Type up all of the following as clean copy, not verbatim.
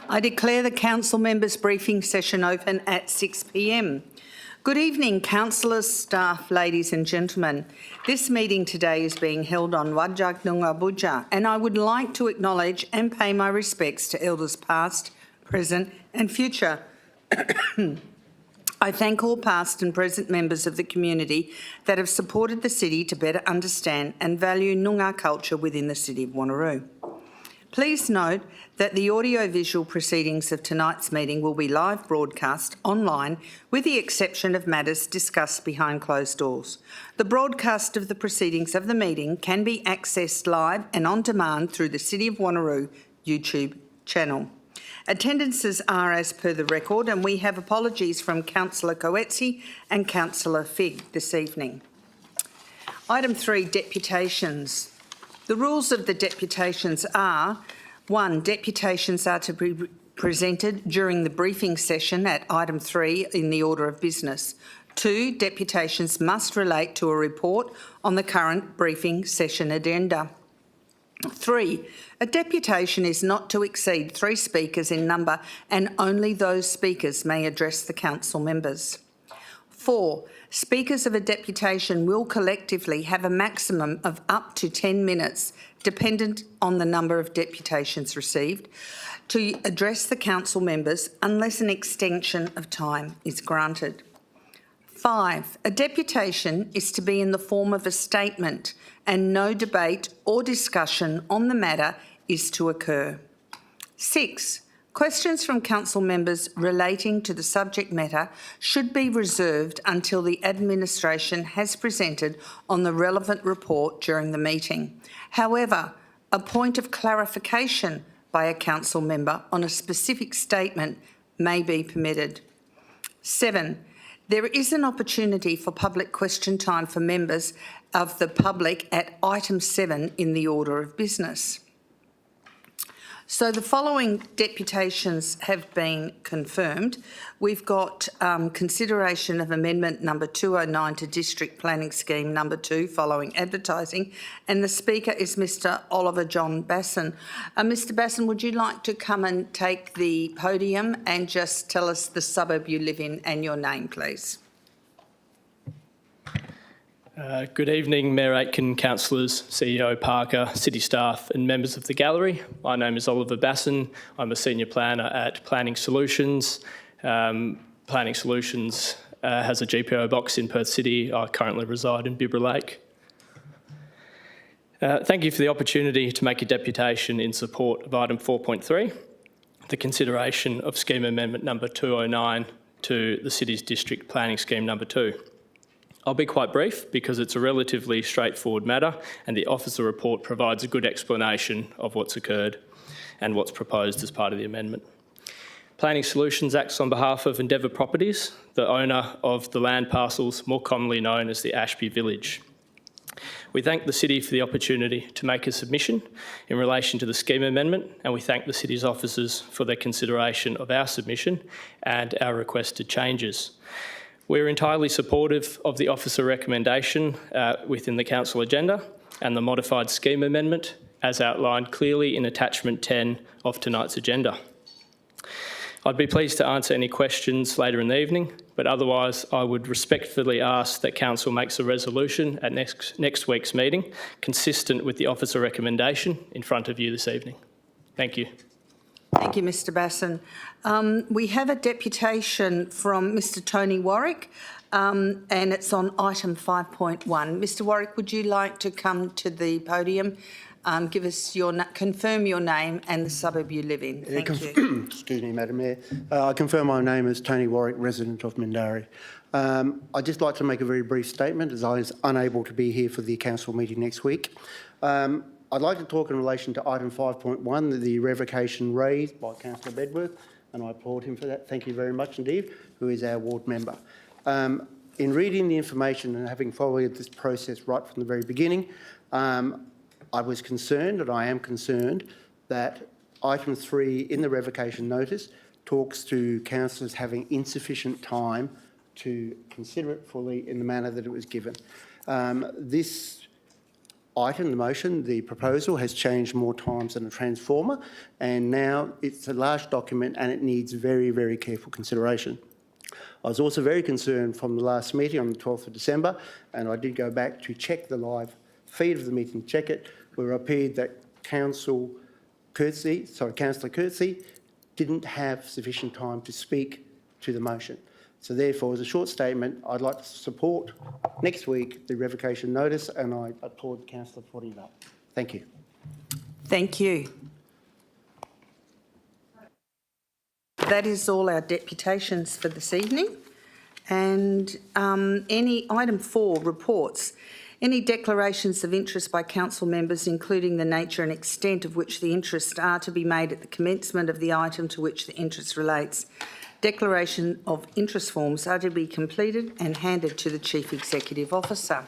I declare the council members' briefing session open at 6 p.m. Good evening, councillors, staff, ladies and gentlemen. This meeting today is being held on Wajak Noongar Budja, and I would like to acknowledge and pay my respects to elders past, present and future. I thank all past and present members of the community that have supported the city to better understand and value Noongar culture within the city of Wanneroo. Please note that the audio-visual proceedings of tonight's meeting will be live broadcast online with the exception of matters discussed behind closed doors. The broadcast of the proceedings of the meeting can be accessed live and on demand through the City of Wanneroo YouTube channel. Attendances are as per the record, and we have apologies from Councillor Coetzee and Councillor Figg this evening. Item 3, deputations. The rules of the deputations are: 1. Deputations are to be presented during the briefing session at item 3 in the order of business. 2. Deputations must relate to a report on the current briefing session agenda. 3. A deputation is not to exceed 3 speakers in number, and only those speakers may address the council members. 4. Speakers of a deputation will collectively have a maximum of up to 10 minutes, dependent on the number of deputations received, to address the council members unless an extension of time is granted. 5. A deputation is to be in the form of a statement, and no debate or discussion on the matter is to occur. 6. Questions from council members relating to the subject matter should be reserved until the administration has presented on the relevant report during the meeting. However, a point of clarification by a council member on a specific statement may be permitted. 7. There is an opportunity for public question time for members of the public at item 7 in the order of business. So the following deputations have been confirmed. We've got consideration of amendment number 209 to District Planning Scheme number 2 following advertising, and the speaker is Mr Oliver John Basson. Mr Basson, would you like to come and take the podium and just tell us the suburb you live in and your name, please? Good evening, Mayor Aitken, councillors, CEO Parker, city staff and members of the gallery. My name is Oliver Basson. I'm a senior planner at Planning Solutions. Planning Solutions has a GPO box in Perth City. I currently reside in Bibra Lake. Thank you for the opportunity to make a deputation in support of item 4.3, the consideration of scheme amendment number 209 to the city's district planning scheme number 2. I'll be quite brief because it's a relatively straightforward matter and the officer report provides a good explanation of what's occurred and what's proposed as part of the amendment. Planning Solutions acts on behalf of Endeavour Properties, the owner of the land parcels more commonly known as the Ashby Village. We thank the City for the opportunity to make a submission in relation to the scheme amendment, and we thank the City's officers for their consideration of our submission and our requested changes. We're entirely supportive of the officer recommendation within the council agenda and the modified scheme amendment as outlined clearly in attachment 10 of tonight's agenda. I'd be pleased to answer any questions later in the evening, but otherwise I would respectfully ask that council makes a resolution at next week's meeting consistent with the officer recommendation in front of you this evening. Thank you. Thank you, Mr Basson. We have a deputation from Mr Tony Warwick and it's on item 5.1. Mr Warwick, would you like to come to the podium, give us confirm your name and the suburb you live in? Thank you. Excuse me, Madam Mayor. I confirm my name is Tony Warwick, resident of Mindarie. I'd just like to make a very brief statement as I was unable to be here for the council meeting next week. I'd like to talk in relation to item 5.1, the revocation raised by Councillor Bedworth, and I applaud him for that. Thank you very much indeed, who is our ward member. In reading the information and having followed this process right from the very beginning, I was concerned, and I am concerned, that item 3 in the revocation notice talks to councillors having insufficient time to consider it fully in the manner that it was given. This item, the motion, the proposal has changed more times than a transformer, and now it's a large document and it needs very, very careful consideration. I was also very concerned from the last meeting on the 12th of December, and I did go back to check the live feed of the meeting, check it, where it appeared that Councillor Courtesy didn't have sufficient time to speak to the motion. So therefore, as a short statement, I'd like to support next week the revocation notice, and I applaud the councillor for putting it up. Thank you. Thank you. That is all our deputations for this evening. And item 4, reports. Any declarations of interest by council members, including the nature and extent of which the interests are to be made at the commencement of the item to which the interest relates. Declaration of interest forms are to be completed and handed to the Chief Executive Officer.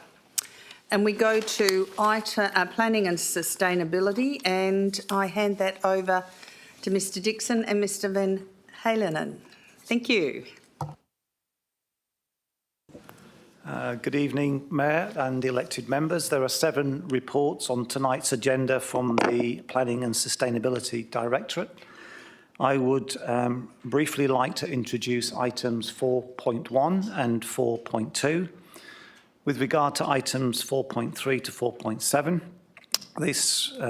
And we go to planning and sustainability, and I hand that over to Mr Dixon and Mr Van Halenen. Thank you. Good evening, Mayor and elected members. There are 7 reports on tonight's agenda from the Planning and Sustainability Directorate. I would briefly like to introduce items 4.1 and 4.2. With regard to items 4.3 to 4.7,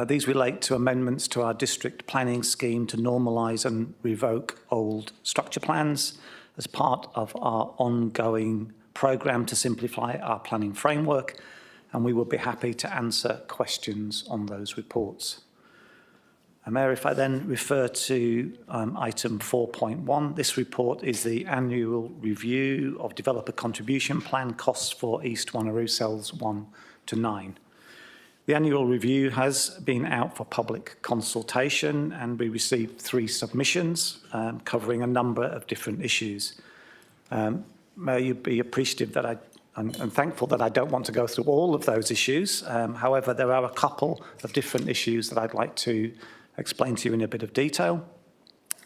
these relate to amendments to our district planning scheme to normalise and revoke old structure plans as part of our ongoing programme to simplify our planning framework, and we will be happy to answer questions on those reports. Mayor, if I then refer to item 4.1, this report is the annual review of developer contribution plan costs for East Wanneroo cells 1 to 9. The annual review has been out for public consultation, and we received 3 submissions covering a number of different issues. May you be appreciative that I'm thankful that I don't want to go through all of those issues. However, there are a couple of different issues that I'd like to explain to you in a bit of detail.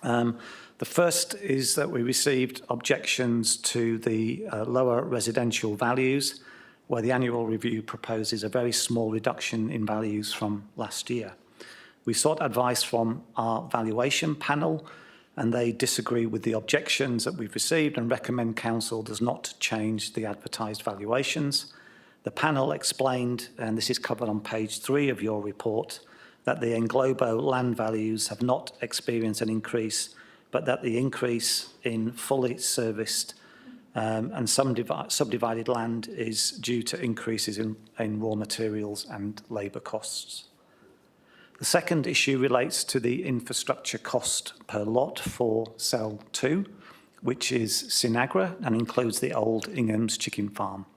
The first is that we received objections to the lower residential values, where the annual review proposes a very small reduction in values from last year. We sought advice from our valuation panel, and they disagree with the objections that we've received and recommend council does not change the advertised valuations. The panel explained, and this is covered on page 3 of your report, that the Englobo land values have not experienced an increase, but that the increase in fully serviced and subdivided land is due to increases in raw materials and labour costs. The second issue relates to the infrastructure cost per lot for Cell 2, which is Sinagra and includes the old Ingham's chicken farm.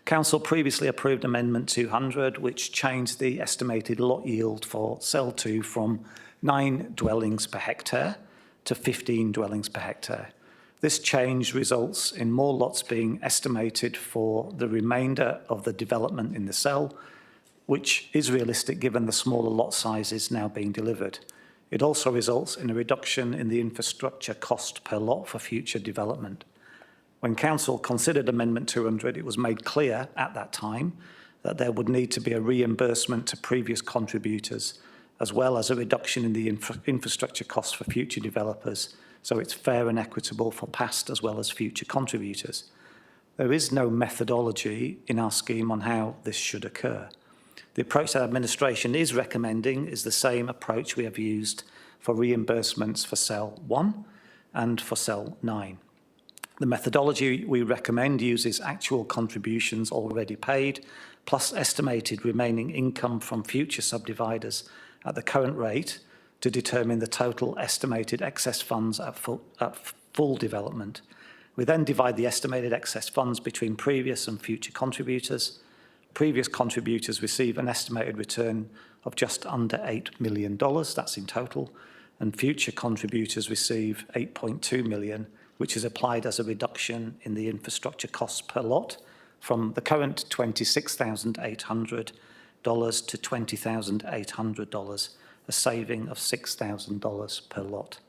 Council previously approved Amendment 200, which changed the estimated lot yield for Cell 2 from 9 dwellings per hectare to 15 dwellings per hectare. This change results in more lots being estimated for the remainder of the development in the cell, which is realistic given the smaller lot sizes now being delivered. It also results in a reduction in the infrastructure cost per lot for future development. When Council considered Amendment 200, it was made clear at that time that there would need to be a reimbursement to previous contributors, as well as a reduction in the infrastructure costs for future developers, so it's fair and equitable for past as well as future contributors. There is no methodology in our scheme on how this should occur. The approach that administration is recommending is the same approach we have used for reimbursements for Cell 1 and for Cell 9. The methodology we recommend uses actual contributions already paid, plus estimated remaining income from future subdividers at the current rate to determine the total estimated excess funds at full development. We then divide the estimated excess funds between previous and future contributors. Previous contributors receive an estimated return of just under $8 million, that's in total, and future contributors receive $8.2 million, which is applied as a reduction in the infrastructure costs per lot from the current $26,800 to $20,800, a saving of $6,000 per lot.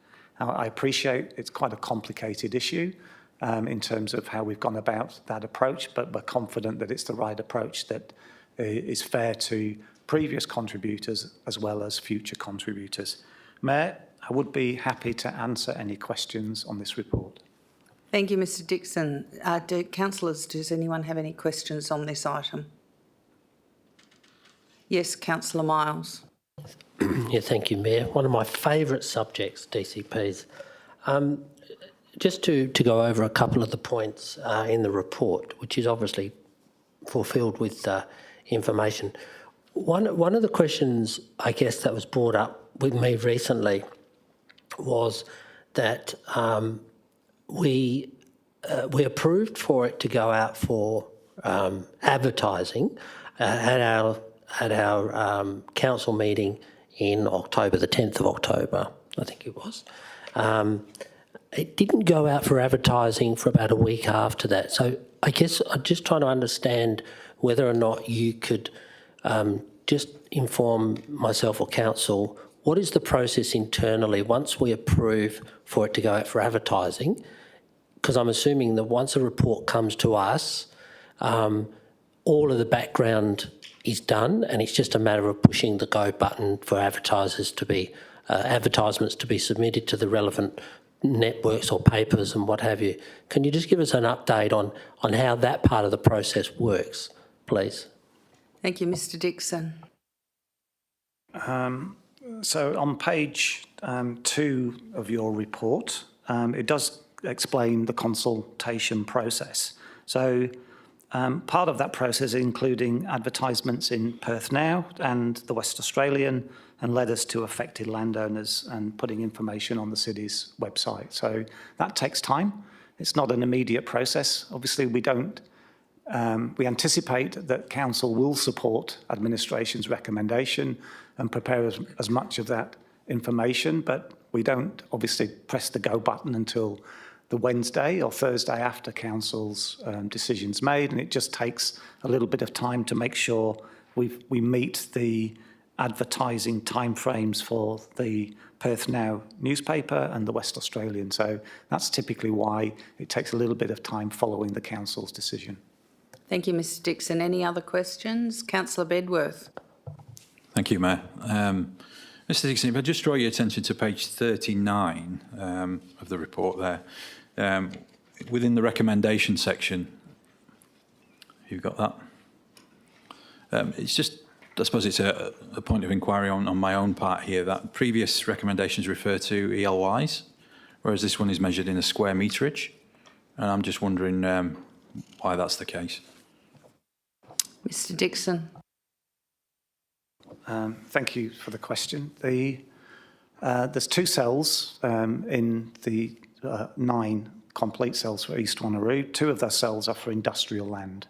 Now, I appreciate it's quite a complicated issue in terms of how we've gone about that approach, but we're confident that it's the right approach that is fair to previous contributors as well as future contributors. Mayor, I would be happy to answer any questions on this report. Thank you, Mr Dixon. Councillors, does anyone have any questions on this item? Yes, Councillor Miles. Yeah, thank you, Mayor. One of my favourite subjects, DCPs. Just to go over a couple of the points in the report, which is obviously fulfilled with information. One of the questions, I guess, that was brought up with me recently was that we approved for it to go out for advertising at our council meeting in October, the 10th of October, I think it was. It didn't go out for advertising for about a week after that. So I guess I'm just trying to understand whether or not you could just inform myself or council, what is the process internally once we approve for it to go out for advertising? Because I'm assuming that once a report comes to us, all of the background is done and it's just a matter of pushing the go button for advertisements to be submitted to the relevant networks or papers and what have you. Can you just give us an update on how that part of the process works, please? Thank you, Mr Dixon. So on page 2 of your report, it does explain the consultation process. So part of that process, including advertisements in Perth Now and the West Australian, and letters to affected landowners and putting information on the city's website. So that takes time. It's not an immediate process. Obviously, we anticipate that council will support administration's recommendation and prepare as much of that information, but we don't obviously press the go button until the Wednesday or Thursday after council's decision's made, and it just takes a little bit of time to make sure we meet the advertising timeframes for the Perth Now newspaper and the West Australian. So that's typically why it takes a little bit of time following the council's decision. Thank you, Mr Dixon. Any other questions? Councillor Bedworth. Thank you, Mayor. Mr Dixon, if I just draw your attention to page 39 of the report there, within the recommendation section, you've got that. It's just, I suppose it's a point of inquiry on my own part here, that previous recommendations refer to ELYs, whereas this one is measured in a square meterage. And I'm just wondering why that's the case. Mr Dixon. Thank you for the question. There's 2 cells in the 9 complete cells for East Wanneroo. 2 of those cells are for industrial land.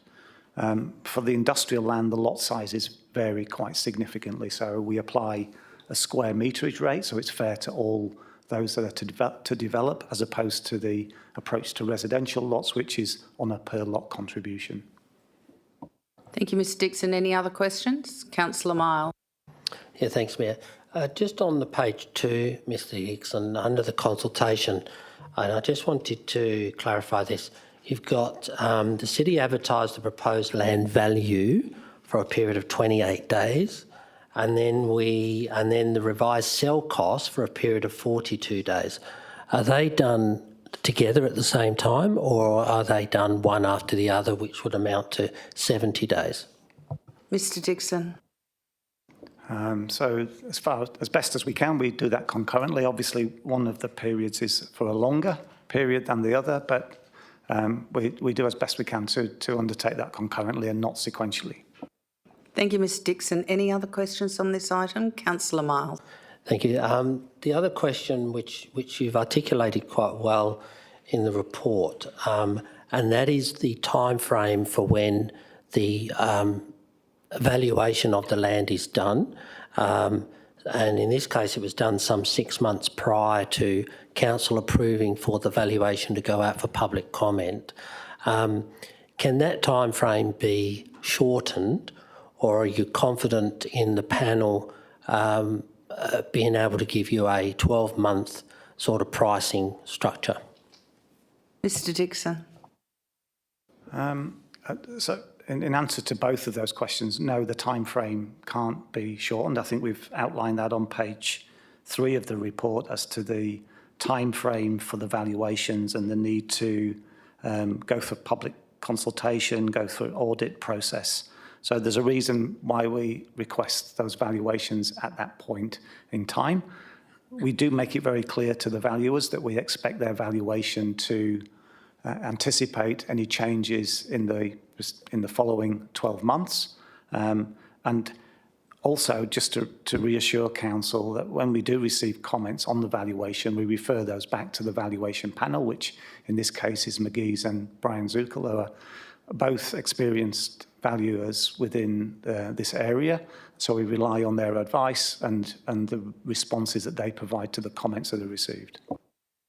For the industrial land, the lot sizes vary quite significantly, so we apply a square meterage rate, so it's fair to all those that are to develop, as opposed to the approach to residential lots, which is on a per lot contribution. Thank you, Mr Dixon. Any other questions? Councillor Miles. Yeah, thanks, Mayor. Just on the page 2, Mr Dixon, under the consultation, and I just wanted to clarify this. You've got the city advertised the proposed land value for a period of 28 days, and then the revised sell cost for a period of 42 days. Are they done together at the same time, or are they done one after the other, which would amount to 70 days? Mr Dixon. So as best as we can, we do that concurrently. Obviously, one of the periods is for a longer period than the other, but we do as best we can to undertake that concurrently and not sequentially. Thank you, Mr Dixon. Any other questions on this item? Councillor Miles. Thank you. The other question, which you've articulated quite well in the report, and that is the time frame for when the evaluation of the land is done. And in this case, it was done some 6 months prior to council approving for the valuation to go out for public comment. Can that time frame be shortened, or are you confident in the panel being able to give you a 12-month sort of pricing structure? Mr Dixon. So in answer to both of those questions, no, the timeframe can't be shortened. I think we've outlined that on page 3 of the report as to the timeframe for the valuations and the need to go for public consultation, go through an audit process. So there's a reason why we request those valuations at that point in time. We do make it very clear to the valuers that we expect their valuation to anticipate any changes in the following 12 months. And also, just to reassure council that when we do receive comments on the valuation, we refer those back to the valuation panel, which in this case is McGee's and Brian Zukel, who are both experienced valuers within this area. So we rely on their advice and the responses that they provide to the comments that are received.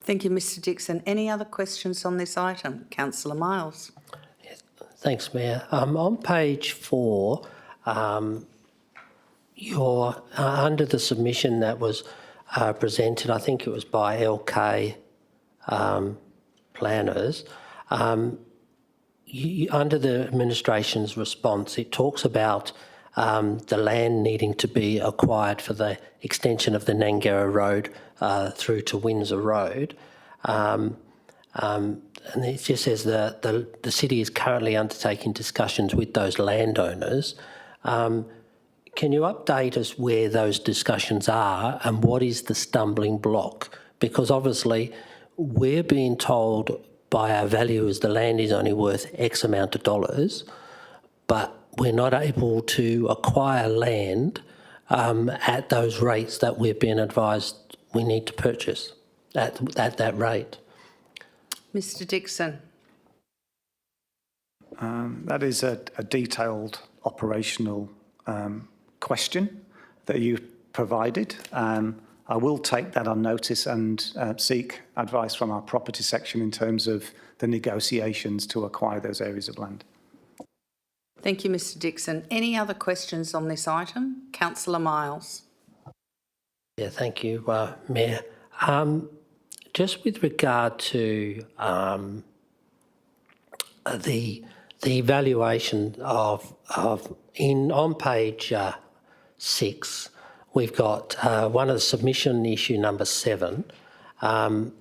Thank you, Mr Dixon. Any other questions on this item? Councillor Miles. Yes, thanks, Mayor. On page 4, you're under the submission that was presented, I think it was by LK planners, under the administration's response, it talks about the land needing to be acquired for the extension of the Nangara Road through to Windsor Road. And it just says that the city is currently undertaking discussions with those landowners. Can you update us where those discussions are and what is the stumbling block? Because obviously we're being told by our valuers the land is only worth X amount of dollars, but we're not able to acquire land at those rates that we've been advised we need to purchase at that rate. Mr Dixon. That is a detailed operational question that you've provided. I will take that on notice and seek advice from our property section in terms of the negotiations to acquire those areas of land. Thank you, Mr Dixon. Any other questions on this item? Councillor Miles. Yeah, thank you, Mayor. Just with regard to the evaluation on page 6, we've got one of the submission issue number 7, and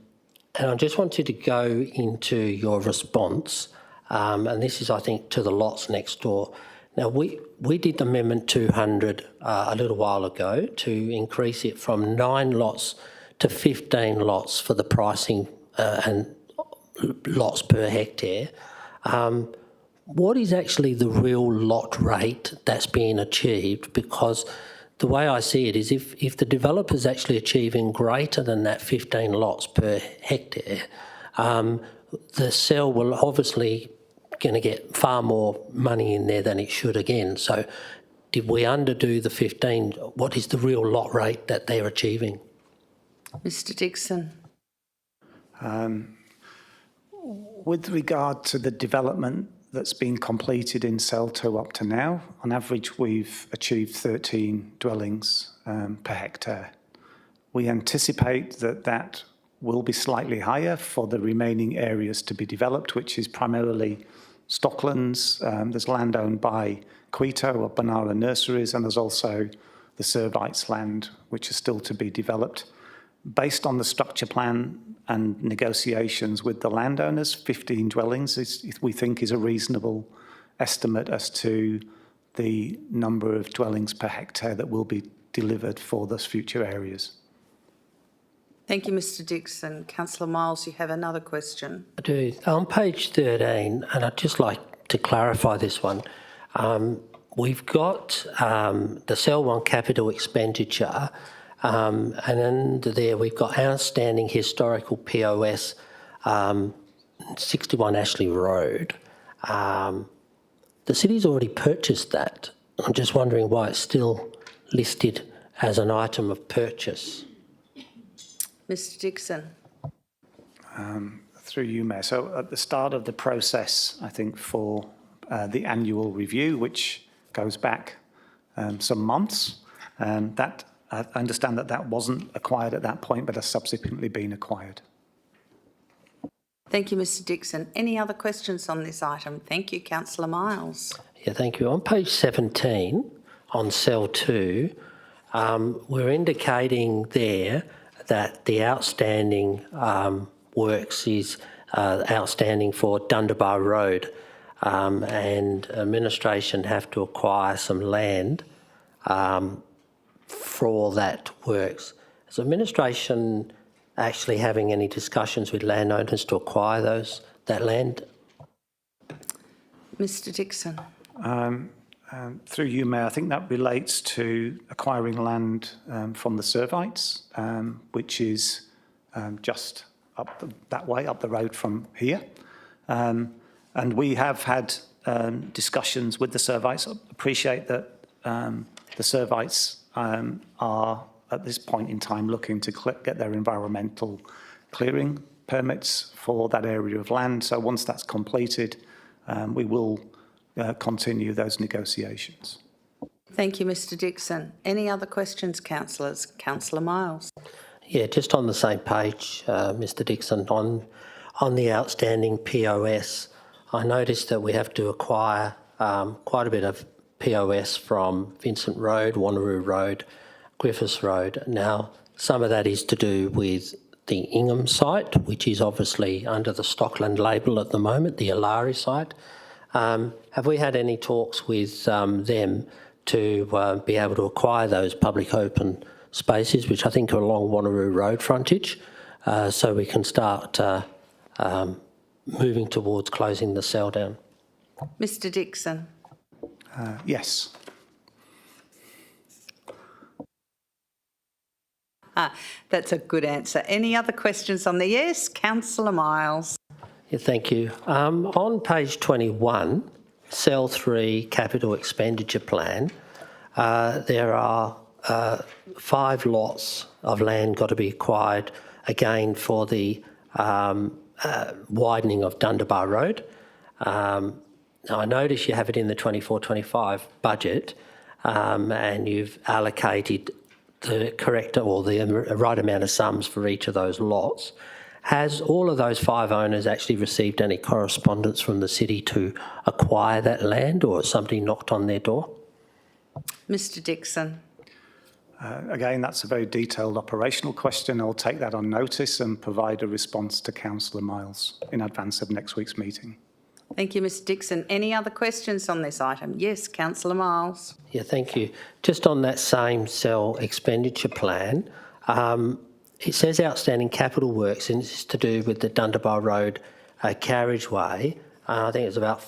I just wanted to go into your response, and this is, I think, to the lots next door. Now, we did Amendment 200 a little while ago to increase it from 9 lots to 15 lots for the pricing and lots per hectare. What is actually the real lot rate that's being achieved? Because the way I see it is if the developer's actually achieving greater than that 15 lots per hectare, the sale will obviously going to get far more money in there than it should again. So did we underdo the 15? What is the real lot rate that they're achieving? Mr Dixon. With regard to the development that's been completed in Cell 2 up to now, on average we've achieved 13 dwellings per hectare. We anticipate that will be slightly higher for the remaining areas to be developed, which is primarily Stocklands. There's land owned by Quito or Banara Nurseries, and there's also the Servites land, which is still to be developed. Based on the structure plan and negotiations with the landowners, 15 dwellings we think is a reasonable estimate as to the number of dwellings per hectare that will be delivered for those future areas. Thank you, Mr Dixon. Councillor Miles, you have another question. I do. On page 13, and I'd just like to clarify this one, we've got the Cell 1 capital expenditure, and under there we've got outstanding historical POS, 61 Ashley Road. The city's already purchased that. I'm just wondering why it's still listed as an item of purchase. Mr Dixon. Through you, Mayor. So at the start of the process, I think for the annual review, which goes back some months, that I understand that wasn't acquired at that point, but has subsequently been acquired. Thank you, Mr Dixon. Any other questions on this item? Thank you, Councillor Miles. Yeah, thank you. On page 17, on cell 2, we're indicating there that the outstanding works is outstanding for Dundebar Road, and administration have to acquire some land for that works. Is administration actually having any discussions with landowners to acquire that land? Mr Dixon. Through you, Mayor, I think that relates to acquiring land from the Servites, which is just that way, up the road from here. And we have had discussions with the Servites. I appreciate that the Servites are, at this point in time, looking to get their environmental clearing permits for that area of land. So once that's completed, we will continue those negotiations. Thank you, Mr Dixon. Any other questions, councillors? Councillor Miles. Yeah, just on the same page, Mr Dixon, on the outstanding POS, I noticed that we have to acquire quite a bit of POS from Vincent Road, Wanneroo Road, Griffiths Road. Now, some of that is to do with the Ingham site, which is obviously under the Stockland label at the moment, the Alari site. Have we had any talks with them to be able to acquire those public open spaces, which I think are along Wanneroo Road frontage, so we can start moving towards closing the cell down? Mr Dixon. Yes. That's a good answer. Any other questions on the yes? Councillor Miles. Yeah, thank you. On page 21, cell 3, capital expenditure plan, there are 5 lots of land got to be acquired, again, for the widening of Dundebar Road. Now, I notice you have it in the 24-25 budget, and you've allocated the correct or the right amount of sums for each of those lots. Has all of those 5 owners actually received any correspondence from the city to acquire that land, or has somebody knocked on their door? Mr Dixon. Again, that's a very detailed operational question. I'll take that on notice and provide a response to Councillor Miles in advance of next week's meeting. Thank you, Mr Dixon. Any other questions on this item? Yes, Councillor Miles. Yeah, thank you. Just on that same cell expenditure plan, it says outstanding capital works, and it's to do with the Dundebar Road carriageway. I think it's about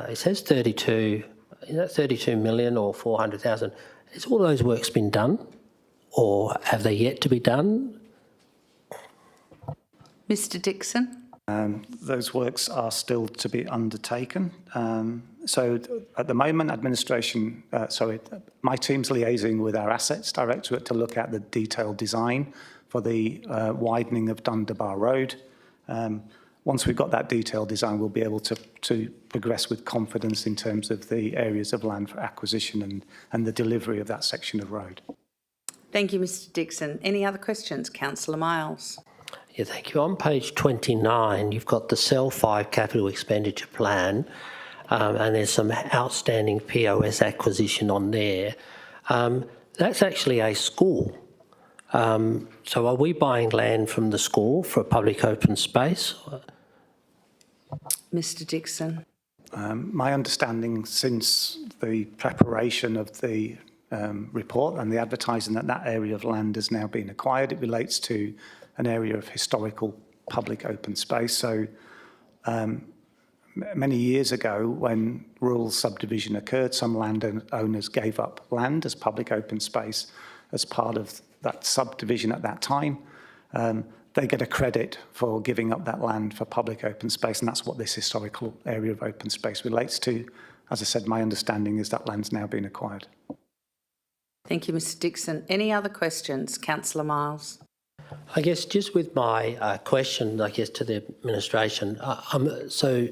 it says 32, is that 32 million or 400,000? Has all those works been done, or have they yet to be done? Mr Dixon. Those works are still to be undertaken. So at the moment, my team's liaising with our Assets Directorate to look at the detailed design for the widening of Dundebar Road. Once we've got that detailed design, we'll be able to progress with confidence in terms of the areas of land for acquisition and the delivery of that section of road. Thank you, Mr Dixon. Any other questions? Councillor Miles. Yeah, thank you. On page 29, you've got the Cell 5 capital expenditure plan, and there's some outstanding POS acquisition on there. That's actually a school. So are we buying land from the school for a public open space? Mr Dixon. My understanding since the preparation of the report and the advertising that area of land has now been acquired, it relates to an area of historical public open space. So many years ago, when rural subdivision occurred, some landowners gave up land as public open space as part of that subdivision at that time. They get a credit for giving up that land for public open space, and that's what this historical area of open space relates to. As I said, my understanding is that land's now been acquired. Thank you, Mr Dixon. Any other questions? Councillor Miles. I guess just with my question, I guess, to the administration, so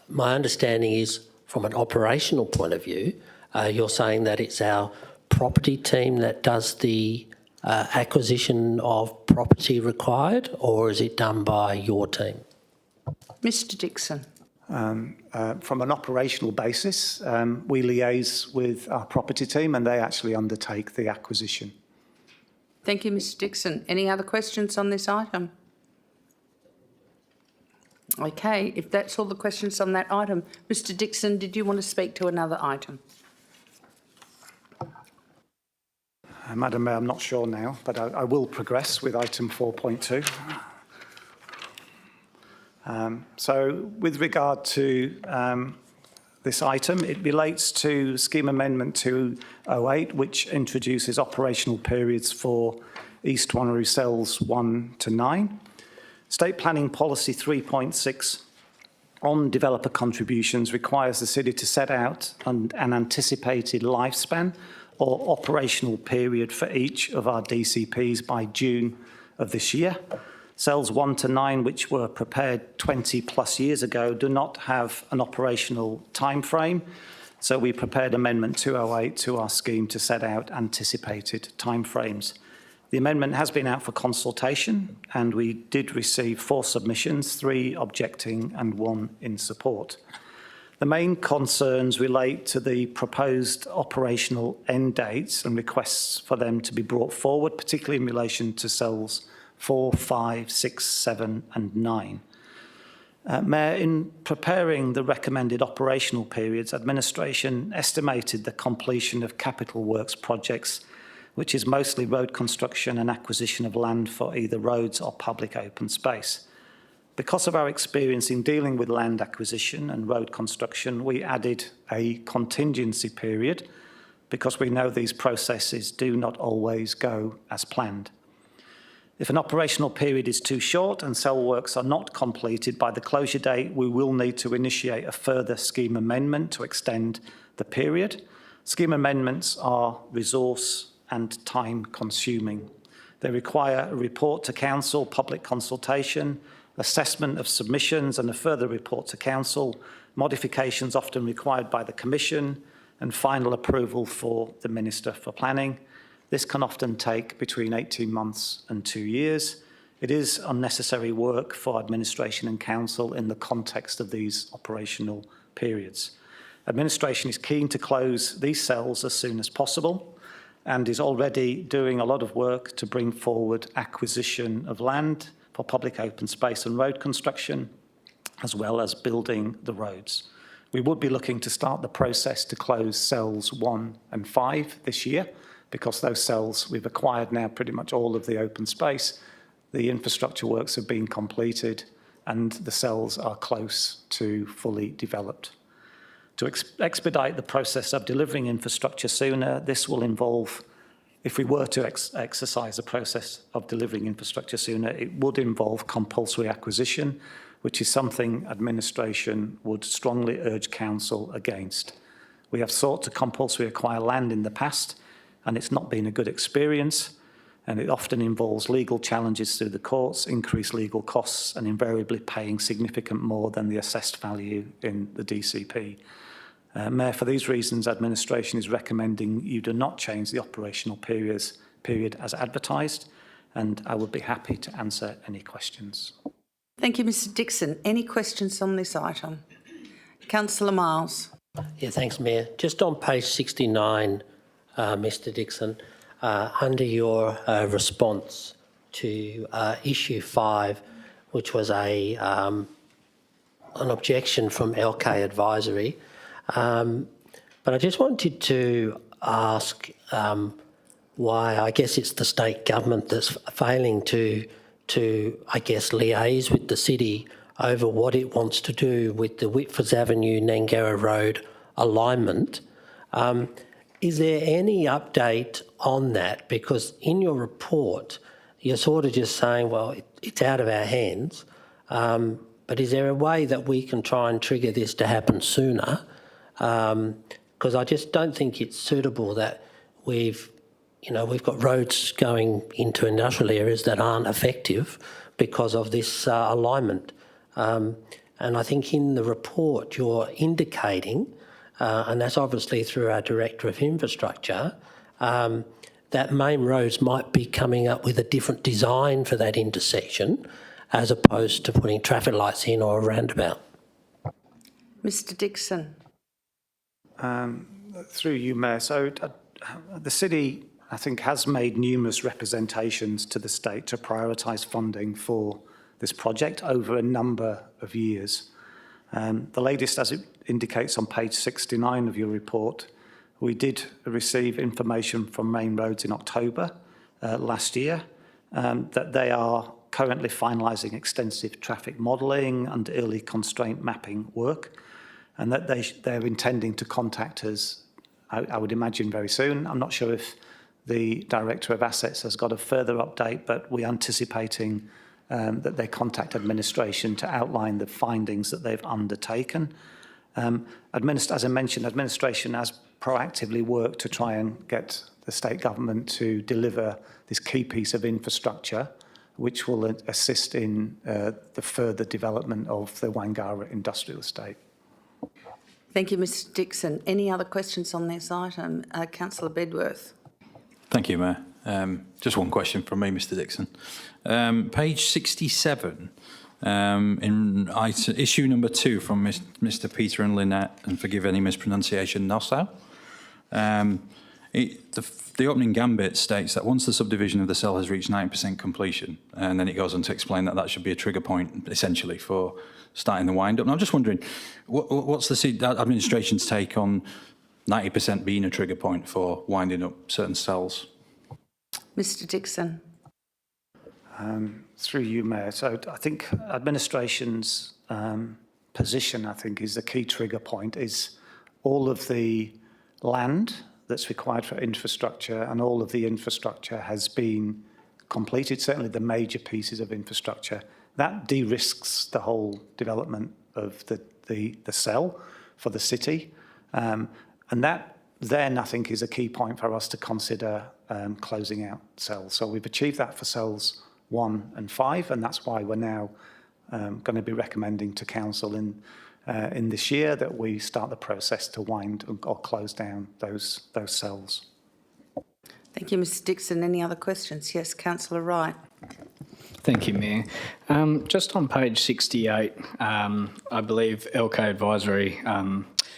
my understanding is from an operational point of view, you're saying that it's our property team that does the acquisition of property required, or is it done by your team? Mr Dixon. From an operational basis, we liaise with our property team and they actually undertake the acquisition. Thank you, Mr Dixon. Any other questions on this item? Okay, if that's all the questions on that item. Mr Dixon, did you want to speak to another item? Madam Mayor, I'm not sure now, but I will progress with item 4.2. So with regard to this item, it relates to Scheme Amendment 208, which introduces operational periods for East Wanneroo cells 1 to 9. State Planning Policy 3.6 on developer contributions requires the city to set out an anticipated lifespan or operational period for each of our DCPs by June of this year. Cells 1 to 9, which were prepared 20 plus years ago, do not have an operational time frame. So we prepared Amendment 208 to our scheme to set out anticipated time frames. The amendment has been out for consultation and we did receive 4 submissions, 3 objecting and 1 in support. The main concerns relate to the proposed operational end dates and requests for them to be brought forward, particularly in relation to cells 4, 5, 6, 7 and 9. Mayor, in preparing the recommended operational periods, administration estimated the completion of capital works projects, which is mostly road construction and acquisition of land for either roads or public open space. Because of our experience in dealing with land acquisition and road construction, we added a contingency period because we know these processes do not always go as planned. If an operational period is too short and cell works are not completed by the closure date, we will need to initiate a further scheme amendment to extend the period. Scheme amendments are resource and time consuming. They require a report to council, public consultation, assessment of submissions and a further report to council, modifications often required by the Commission and final approval for the Minister for Planning. This can often take between 18 months and 2 years. It is unnecessary work for administration and council in the context of these operational periods. Administration is keen to close these cells as soon as possible and is already doing a lot of work to bring forward acquisition of land for public open space and road construction, as well as building the roads. We would be looking to start the process to close cells 1 and 5 this year, because those cells we've acquired now pretty much all of the open space. The infrastructure works have been completed and the cells are close to fully developed. To expedite the process of delivering infrastructure sooner, this will involve, if we were to exercise the process of delivering infrastructure sooner, it would involve compulsory acquisition, which is something administration would strongly urge council against. We have sought to compulsory acquire land in the past, and it's not been a good experience, and it often involves legal challenges through the courts, increased legal costs, and invariably paying significant more than the assessed value in the DCP. Mayor, for these reasons, administration is recommending you do not change the operational period as advertised, and I would be happy to answer any questions. Thank you, Mr Dixon. Any questions on this item? Councillor Miles. Yeah, thanks, Mayor. Just on page 69, Mr Dixon, under your response to issue 5, which was an objection from LK Advisory, but I just wanted to ask why, I guess it's the state government that's failing to I guess, liaise with the city over what it wants to do with the Whitfords Avenue, Nangara Road alignment. Is there any update on that? Because in your report, you're sort of just saying, well, it's out of our hands, but is there a way that we can try and trigger this to happen sooner? Because I just don't think it's suitable that we've got roads going into industrial areas that aren't effective because of this alignment. And I think in the report you're indicating, and that's obviously through our Director of Infrastructure, that main roads might be coming up with a different design for that intersection as opposed to putting traffic lights in or a roundabout. Mr Dixon. Through you, Mayor. So the city, I think, has made numerous representations to the state to prioritise funding for this project over a number of years. The latest, as it indicates on page 69 of your report, we did receive information from Main Roads in October last year that they are currently finalising extensive traffic modelling and early constraint mapping work, and that they're intending to contact us, I would imagine, very soon. I'm not sure if the Director of Assets has got a further update, but we're anticipating that they contact administration to outline the findings that they've undertaken. As I mentioned, administration has proactively worked to try and get the state government to deliver this key piece of infrastructure, which will assist in the further development of the Wangara industrial estate. Thank you, Mr Dixon. Any other questions on this item? Councillor Bedworth. Thank you, Mayor. Just one question from me, Mr Dixon. Page 67, in issue number 2 from Mr Peter and Lynette, and forgive any mispronunciation, Nassau. The opening gambit states that once the subdivision of the cell has reached 90% completion, and then it goes on to explain that that should be a trigger point, essentially, for starting the wind-up. And I'm just wondering, what's the administration's take on 90% being a trigger point for winding up certain cells? Mr Dixon. Through you, Mayor. So I think administration's position, I think, is the key trigger point, is all of the land that's required for infrastructure and all of the infrastructure has been completed, certainly the major pieces of infrastructure. That de-risks the whole development of the cell for the city. And that then, I think, is a key point for us to consider closing out cells. So we've achieved that for cells 1 and 5, and that's why we're now going to be recommending to council in this year that we start the process to wind or close down those cells. Thank you, Mr Dixon. Any other questions? Yes, Councillor Wright. Thank you, Mayor. Just on page 68, I believe LK Advisory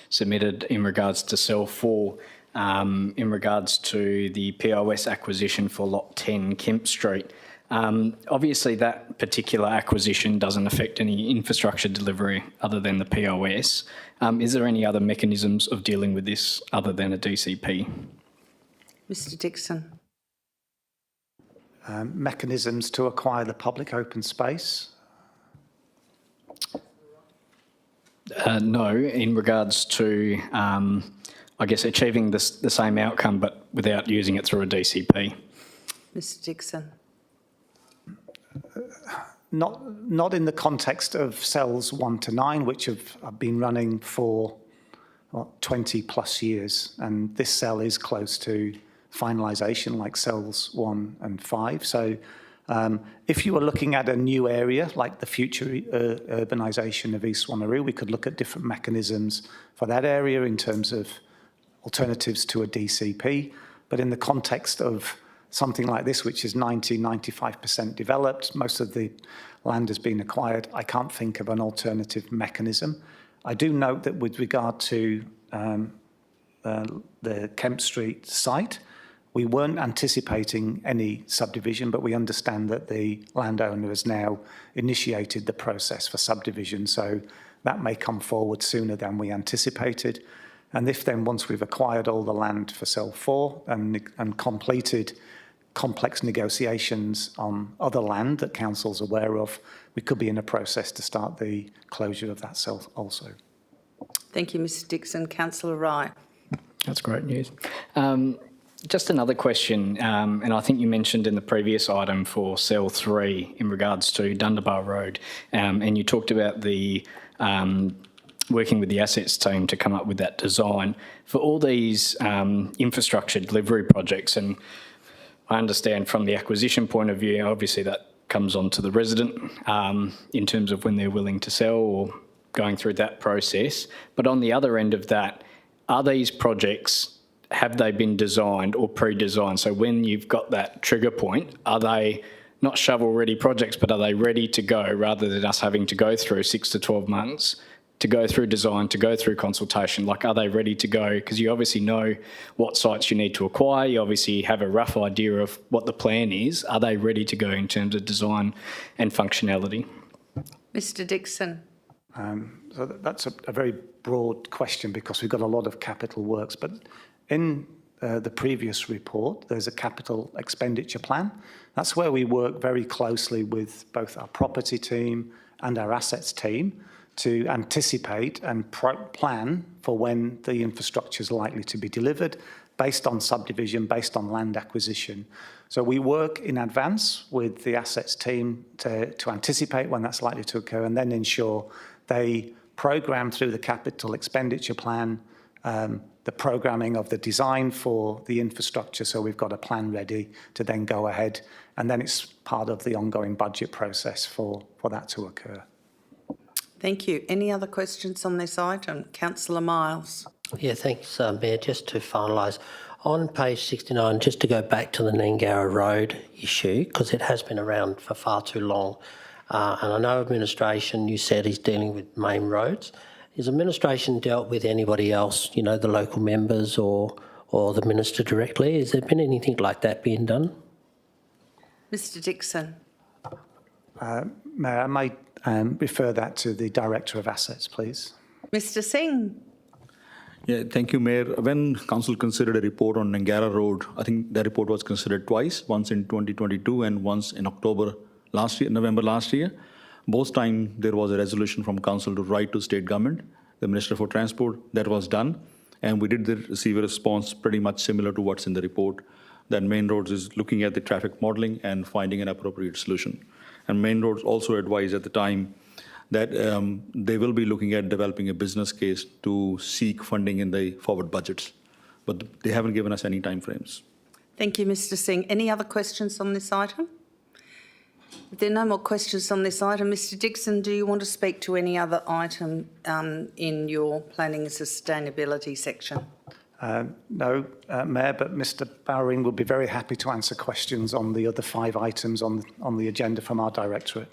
submitted in regards to cell 4, in regards to the POS acquisition for lot 10 Kemp Street. Obviously, that particular acquisition doesn't affect any infrastructure delivery other than the POS. Is there any other mechanisms of dealing with this other than a DCP? Mr Dixon. Mechanisms to acquire the public open space? No, in regards to, I guess, achieving the same outcome but without using it through a DCP. Mr Dixon. Not in the context of cells 1 to 9, which have been running for 20 plus years, and this cell is close to finalisation, like cells 1 and 5. So if you were looking at a new area, like the future urbanisation of East Wanneroo, we could look at different mechanisms for that area in terms of alternatives to a DCP. But in the context of something like this, which is 95% developed, most of the land has been acquired, I can't think of an alternative mechanism. I do note that with regard to the Kemp Street site, we weren't anticipating any subdivision, but we understand that the landowner has now initiated the process for subdivision, so that may come forward sooner than we anticipated. And if then, once we've acquired all the land for cell 4 and completed complex negotiations on other land that council's aware of, we could be in a process to start the closure of that cell also. Thank you, Mr Dixon. Councillor Wright. That's great news. Just another question, and I think you mentioned in the previous item for cell 3 in regards to Dundebar Road, and you talked about the working with the assets team to come up with that design for all these infrastructure delivery projects. And I understand from the acquisition point of view, obviously that comes on to the resident in terms of when they're willing to sell or going through that process. But on the other end of that, are these projects, have they been designed or pre-designed? So when you've got that trigger point, are they not shovel-ready projects, but are they ready to go rather than us having to go through 6 to 12 months to go through design, to go through consultation? Like, are they ready to go? Because you obviously know what sites you need to acquire. You obviously have a rough idea of what the plan is. Are they ready to go in terms of design and functionality? Mr Dixon. So that's a very broad question because we've got a lot of capital works, but in the previous report, there's a capital expenditure plan. That's where we work very closely with both our property team and our assets team to anticipate and plan for when the infrastructure is likely to be delivered based on subdivision, based on land acquisition. So we work in advance with the assets team to anticipate when that's likely to occur and then ensure they program through the capital expenditure plan the programming of the design for the infrastructure, so we've got a plan ready to then go ahead, and then it's part of the ongoing budget process for that to occur. Thank you. Any other questions on this item? Councillor Miles. Yeah, thanks, Mayor. Just to finalise, on page 69, just to go back to the Nangara Road issue, because it has been around for far too long, and I know administration, you said, is dealing with main roads. Has administration dealt with anybody else, you know, the local members or the minister directly? Has there been anything like that being done? Mr Dixon. Mayor, I might refer that to the Director of Assets, please. Mr Singh. Yeah, thank you, Mayor. When Council considered a report on Nangara Road, I think the report was considered twice, once in 2022 and once in November last year. Both times there was a resolution from Council to write to State Government, the Minister for Transport. That was done, and we did receive a response pretty much similar to what's in the report, that Main Roads is looking at the traffic modelling and finding an appropriate solution. And Main Roads also advised at the time that they will be looking at developing a business case to seek funding in the forward budgets, but they haven't given us any timeframes. Thank you, Mr Singh. Any other questions on this item? If there are no more questions on this item, Mr Dixon, do you want to speak to any other item in your planning and sustainability section? No, Mayor, but Mr Bowring would be very happy to answer questions on the other 5 items on the agenda from our Directorate.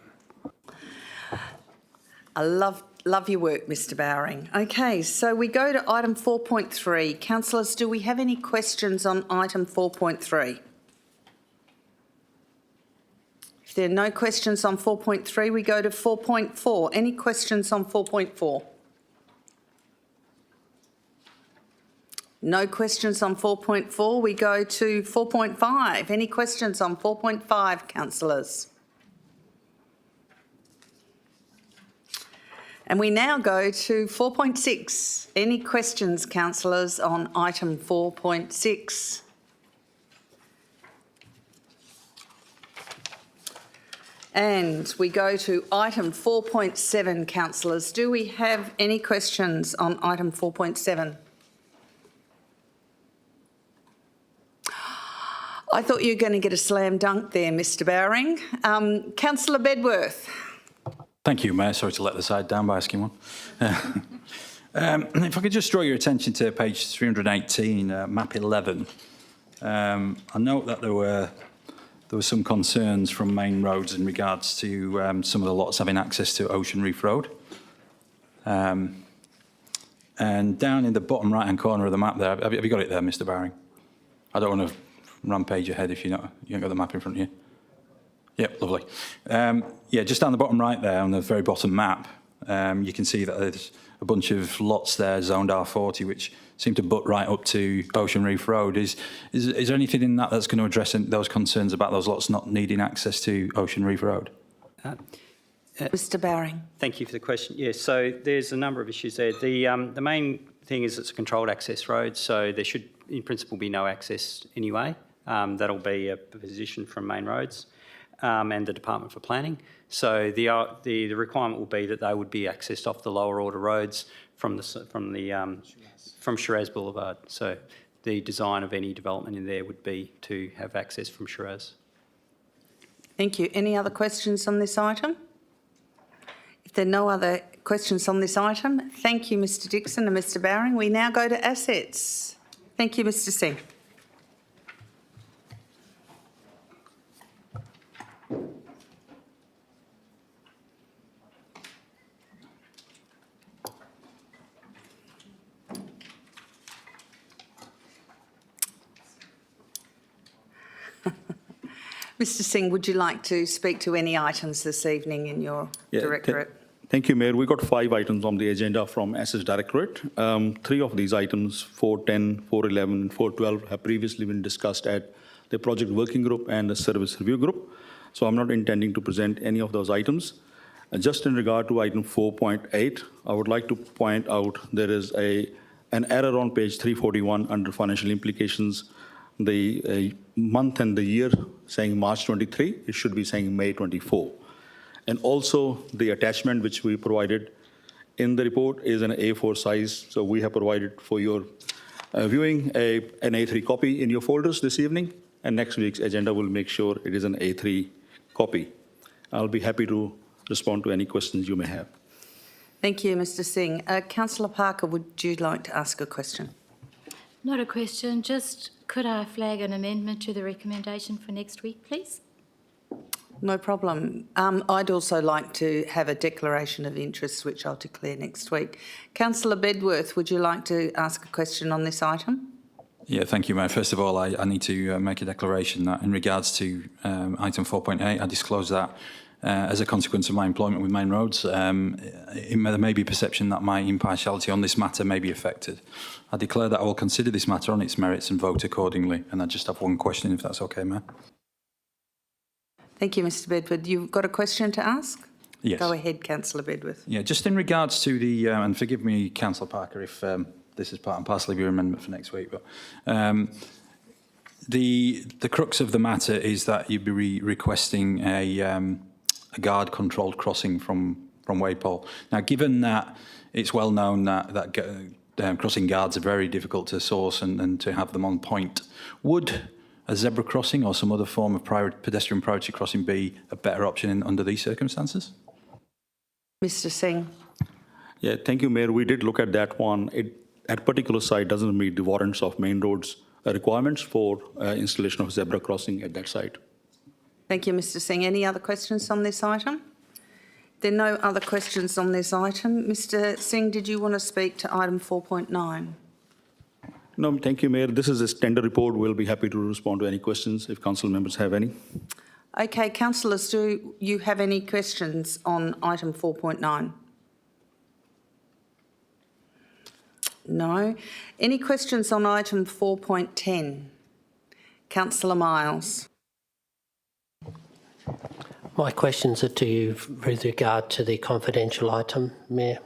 I love your work, Mr Bowring. Okay, so we go to item 4.3. Councillors, do we have any questions on item 4.3? If there are no questions on 4.3, we go to 4.4. Any questions on 4.4? No questions on 4.4. We go to 4.5. Any questions on 4.5, councillors? And we now go to 4.6. Any questions, councillors, on item 4.6? And we go to item 4.7, councillors. Do we have any questions on item 4.7? I thought you were going to get a slam dunk there, Mr Bowring. Councillor Bedworth. Thank you, Mayor. Sorry to let the side down by asking one. If I could just draw your attention to page 318, map 11. I note that there were some concerns from Main Roads in regards to some of the lots having access to Ocean Reef Road. And down in the bottom right-hand corner of the map there, have you got it there, Mr Bowring? I don't want to rampage ahead if you haven't got the map in front of you. Yep, lovely. Yeah, just down the bottom right there on the very bottom map, you can see that there's a bunch of lots there zoned R40 which seem to butt right up to Ocean Reef Road. Is there anything in that that's going to address those concerns about those lots not needing access to Ocean Reef Road? Mr Bowring. Thank you for the question. Yes, so there's a number of issues there. The main thing is it's a controlled access road, so there should in principle be no access anyway. That'll be a position from Main Roads and the Department for Planning. So the requirement will be that they would be accessed off the lower order roads from Shiraz Boulevard. So the design of any development in there would be to have access from Shiraz. Thank you. Any other questions on this item? If there are no other questions on this item, thank you, Mr Dixon and Mr Bowring. We now go to assets. Thank you, Mr Singh. Mr Singh, would you like to speak to any items this evening in your directorate? Thank you, Mayor. We got 5 items on the agenda from SS Directorate. 3 of these items, 410, 411, and 412, have previously been discussed at the project working group and the service review group. So I'm not intending to present any of those items. Just in regard to item 4.8, I would like to point out there is an error on page 341 under financial implications. The month and the year saying March 23, it should be saying May 24. And also the attachment which we provided in the report is an A4 size. So we have provided for your viewing an A3 copy in your folders this evening, and next week's agenda will make sure it is an A3 copy. I'll be happy to respond to any questions you may have. Thank you, Mr Singh. Councillor Parker, would you like to ask a question? Not a question, just could I flag an amendment to the recommendation for next week, please? No problem. I'd also like to have a declaration of interest, which I'll declare next week. Councillor Bedworth, would you like to ask a question on this item? Yeah, thank you, Mayor. First of all, I need to make a declaration that in regards to item 4.8, I disclose that as a consequence of my employment with Main Roads, there may be perception that my impartiality on this matter may be affected. I declare that I will consider this matter on its merits and vote accordingly. And I just have one question, if that's okay, Mayor. Thank you, Mr Bedworth. You've got a question to ask? Yes. Go ahead, Councillor Bedworth. Yeah, just in regards to the, and forgive me, Councillor Parker, if this is part and parcel of your amendment for next week, but the crux of the matter is that you'd be requesting a guard controlled crossing from Waypole. Now, given that it's well known that crossing guards are very difficult to source and to have them on point, would a zebra crossing or some other form of pedestrian priority crossing be a better option under these circumstances? Mr Singh. Yeah, thank you, Mayor. We did look at that one. That particular site doesn't meet the warrants of Main Roads requirements for installation of zebra crossing at that site. Thank you, Mr Singh. Any other questions on this item? There are no other questions on this item. Mr Singh, did you want to speak to item 4.9? No, thank you, Mayor. This is a tender report. We'll be happy to respond to any questions if council members have any. Okay, councillors, do you have any questions on item 4.9? No. Any questions on item 4.10? Councillor Miles. My questions are to you with regard to the confidential item, Mayor.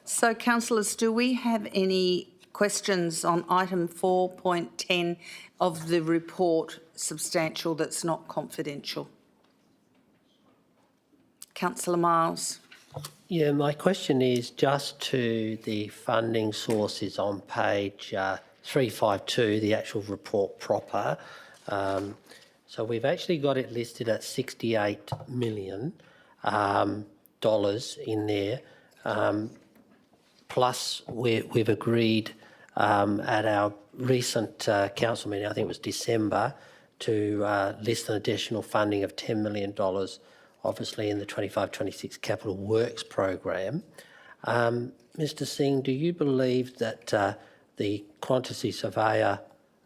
So, councillors, do we have any questions on item 4.10 of the report, substantial, that's not confidential? Councillor Miles. Yeah, my question is just to the funding sources on page 352, the actual report proper. So we've actually got it listed at $68 million in there. Plus, we've agreed at our recent council meeting, I think it was December, to list an additional funding of $10 million, obviously in the 25-26 Capital Works program. Mr Singh, do you believe that the quantity surveyor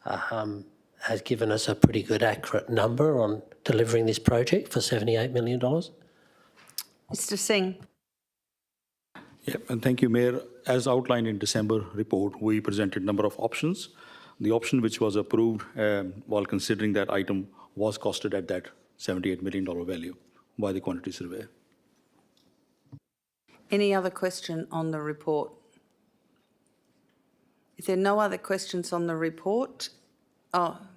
has given us a pretty good accurate number on delivering this project for $78 million? Mr Singh. Yeah, and thank you, Mayor. As outlined in December report, we presented a number of options. The option which was approved while considering that item was costed at that $78 million value by the quantity surveyor. Any other question on the report? If there are no other questions on the report,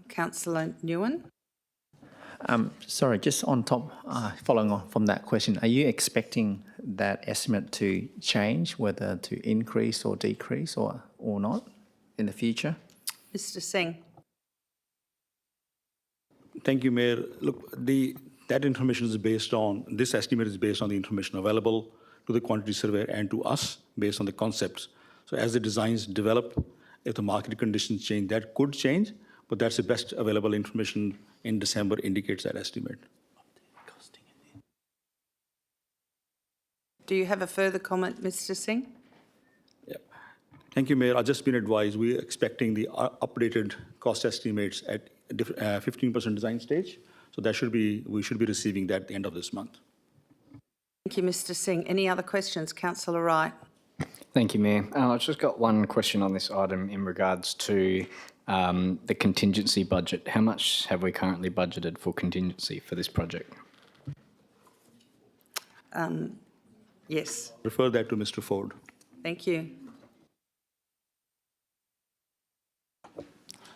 Councillor Nguyen. Sorry, just on top, following on from that question, are you expecting that estimate to change, whether to increase or decrease or not in the future? Mr Singh. Thank you, Mayor. Look, that information is based on, this estimate is based on the information available to the quantity surveyor and to us based on the concepts. So as the designs develop, if the market conditions change, that could change, but that's the best available information in December indicates that estimate. Do you have a further comment, Mr Singh? Yeah. Thank you, Mayor. I've just been advised we're expecting the updated cost estimates at 15% design stage. So we should be receiving that at the end of this month. Thank you, Mr Singh. Any other questions? Councillor Wright. Thank you, Mayor. I've just got one question on this item in regards to the contingency budget. How much have we currently budgeted for contingency for this project? Yes. Refer that to Mr. Ford. Thank you.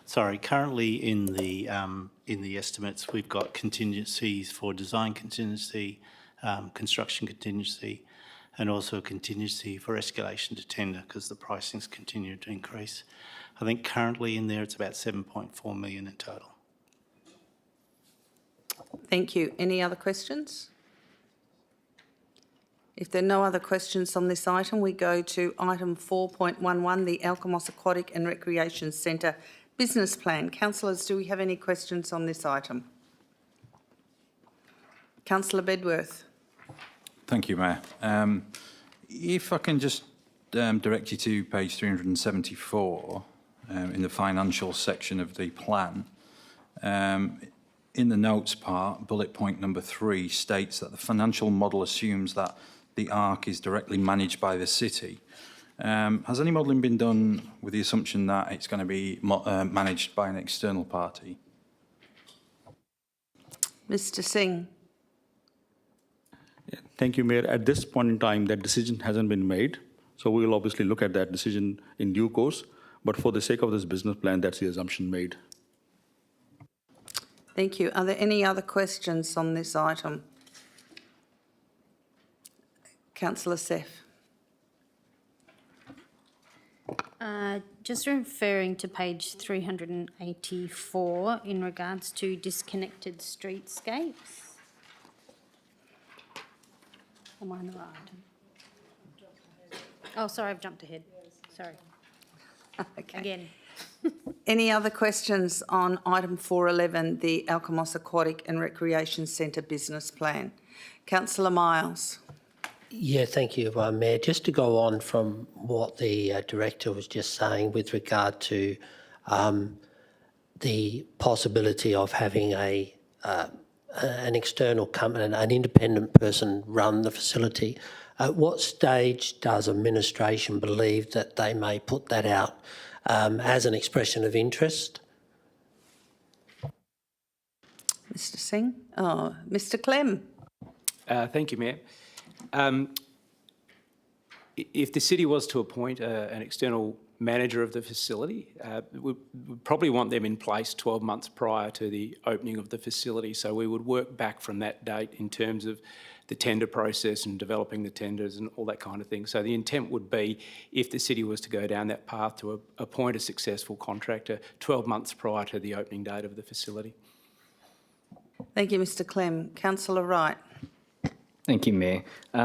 Sorry, currently in the estimates, we've got contingencies for design contingency, construction contingency, and also a contingency for escalation to tender because the pricing's continued to increase. I think currently in there it's about 7.4 million in total. Thank you. Any other questions? If there are no other questions on this item, we go to item 4.11, the Alkimos Aquatic and Recreation Centre Business Plan. Councillors, do we have any questions on this item? Councillor Bedworth. Thank you, Mayor. If I can just direct you to page 374 in the financial section of the plan. In the notes part, bullet point number 3 states that the financial model assumes that the ARC is directly managed by the city. Has any modelling been done with the assumption that it's going to be managed by an external party? Mr Singh. Yeah, thank you, Mayor. At this point in time, that decision hasn't been made. So we will obviously look at that decision in due course. But for the sake of this business plan, that's the assumption made. Thank you. Are there any other questions on this item? Councillor Seth. Just referring to page 384 in regards to disconnected streetscapes. Am I on the right item? Oh, sorry, I've jumped ahead. Sorry. Okay. Again. Any other questions on item 411, the Alkimos Aquatic and Recreation Centre Business Plan? Councillor Miles. Yeah, thank you, Mayor. Just to go on from what the Director was just saying with regard to the possibility of having an external company, an independent person run the facility, at what stage does administration believe that they may put that out as an expression of interest? Mr Singh. Mr Clem. Thank you, Mayor. If the city was to appoint an external manager of the facility, we would probably want them in place 12 months prior to the opening of the facility. So we would work back from that date in terms of the tender process and developing the tenders and all that kind of thing. So the intent would be, if the city was to go down that path, to appoint a successful contractor 12 months prior to the opening date of the facility. Thank you, Mr Clem. Councillor Wright. Thank you, Mayor.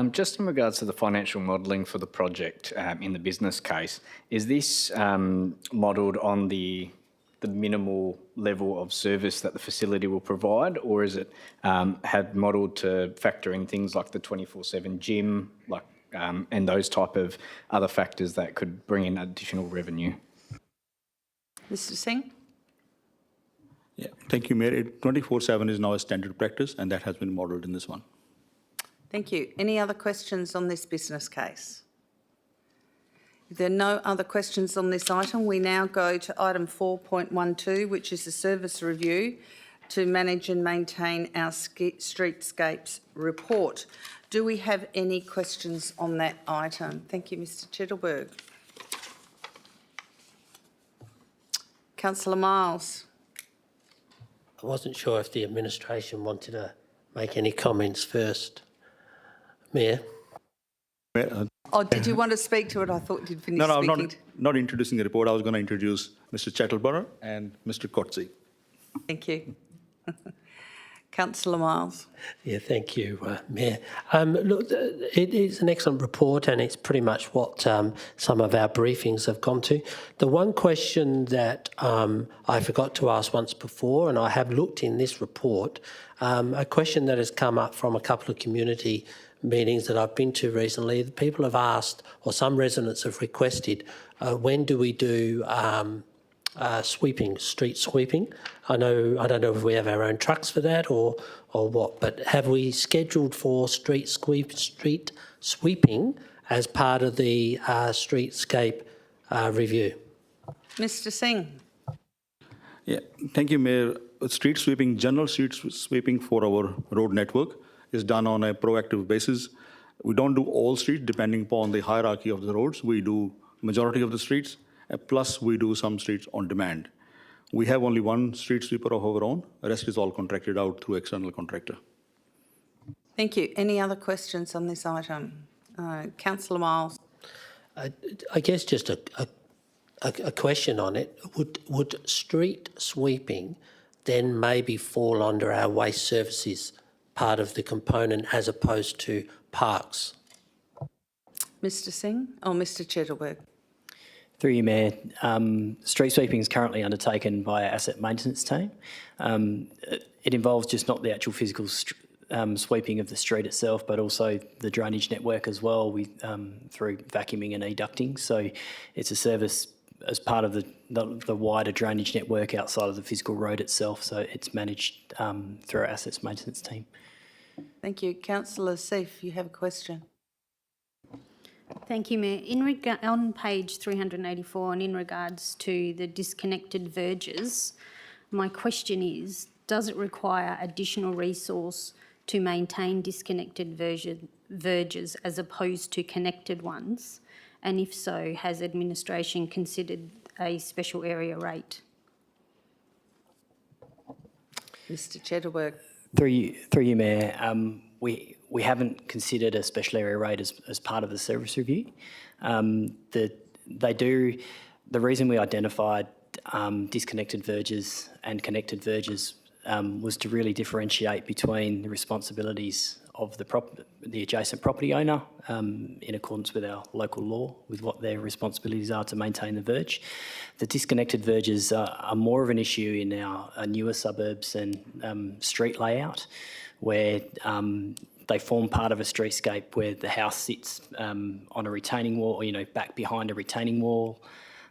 Just in regards to the financial modelling for the project in the business case, is this modelled on the minimal level of service that the facility will provide, or is it had modelled to factor in things like the 24/7 gym, and those type of other factors that could bring in additional revenue? Mr Singh. Yeah, thank you, Mayor. 24/7 is now a standard practice, and that has been modelled in this one. Thank you. Any other questions on this business case? If there are no other questions on this item, we now go to item 4.12, which is the service review to manage and maintain our streetscapes report. Do we have any questions on that item? Thank you, Mr Chittleberg. Councillor Miles. I wasn't sure if the administration wanted to make any comments first. Mayor? Oh, did you want to speak to it? I thought you'd finished No, I'm speaking. not introducing the report. I was going to introduce Mr. Chattelborough and Mr. Coetzee. Thank you. Councillor Miles. Yeah, thank you, Mayor. Look, it is an excellent report, and it's pretty much what some of our briefings have gone to. The one question that I forgot to ask once before, and I have looked in this report, a question that has come up from a couple of community meetings that I've been to recently, the people have asked, or some residents have requested, when do we do street sweeping? I don't know if we have our own trucks for that or what, but have we scheduled for street sweeping as part of the streetscape review? Mr Singh. Yeah, thank you, Mayor. General street sweeping for our road network is done on a proactive basis. We don't do all streets depending upon the hierarchy of the roads. We do majority of the streets, plus we do some streets on demand. We have only one street sweeper of our own. The rest is all contracted out through external contractor. Thank you. Any other questions on this item? Councillor Miles. I guess just a question on it. Would street sweeping then maybe fall under our waste services part of the component as opposed to parks? Mr Singh or Mr Chittleberg? Through you, Mayor, street sweeping is currently undertaken by our asset maintenance team. It involves just not the actual physical sweeping of the street itself, but also the drainage network as well, through vacuuming and e-ducting. So it's a service as part of the wider drainage network outside of the physical road itself. So it's managed through our assets maintenance team. Thank you. Councillor Seif, you have a question. Thank you, Mayor. On page 384, and in regards to the disconnected verges, my question is, does it require additional resource to maintain disconnected verges as opposed to connected ones? And if so, has administration considered a special area rate? Mr Chittleberg. Through you, Mayor, we haven't considered a special area rate as part of the service review. The reason we identified disconnected verges and connected verges was to really differentiate between the responsibilities of the adjacent property owner in accordance with our local law, with what their responsibilities are to maintain the verge. The disconnected verges are more of an issue in our newer suburbs and street layout, where they form part of a streetscape where the house sits on a retaining wall, or, back behind a retaining wall,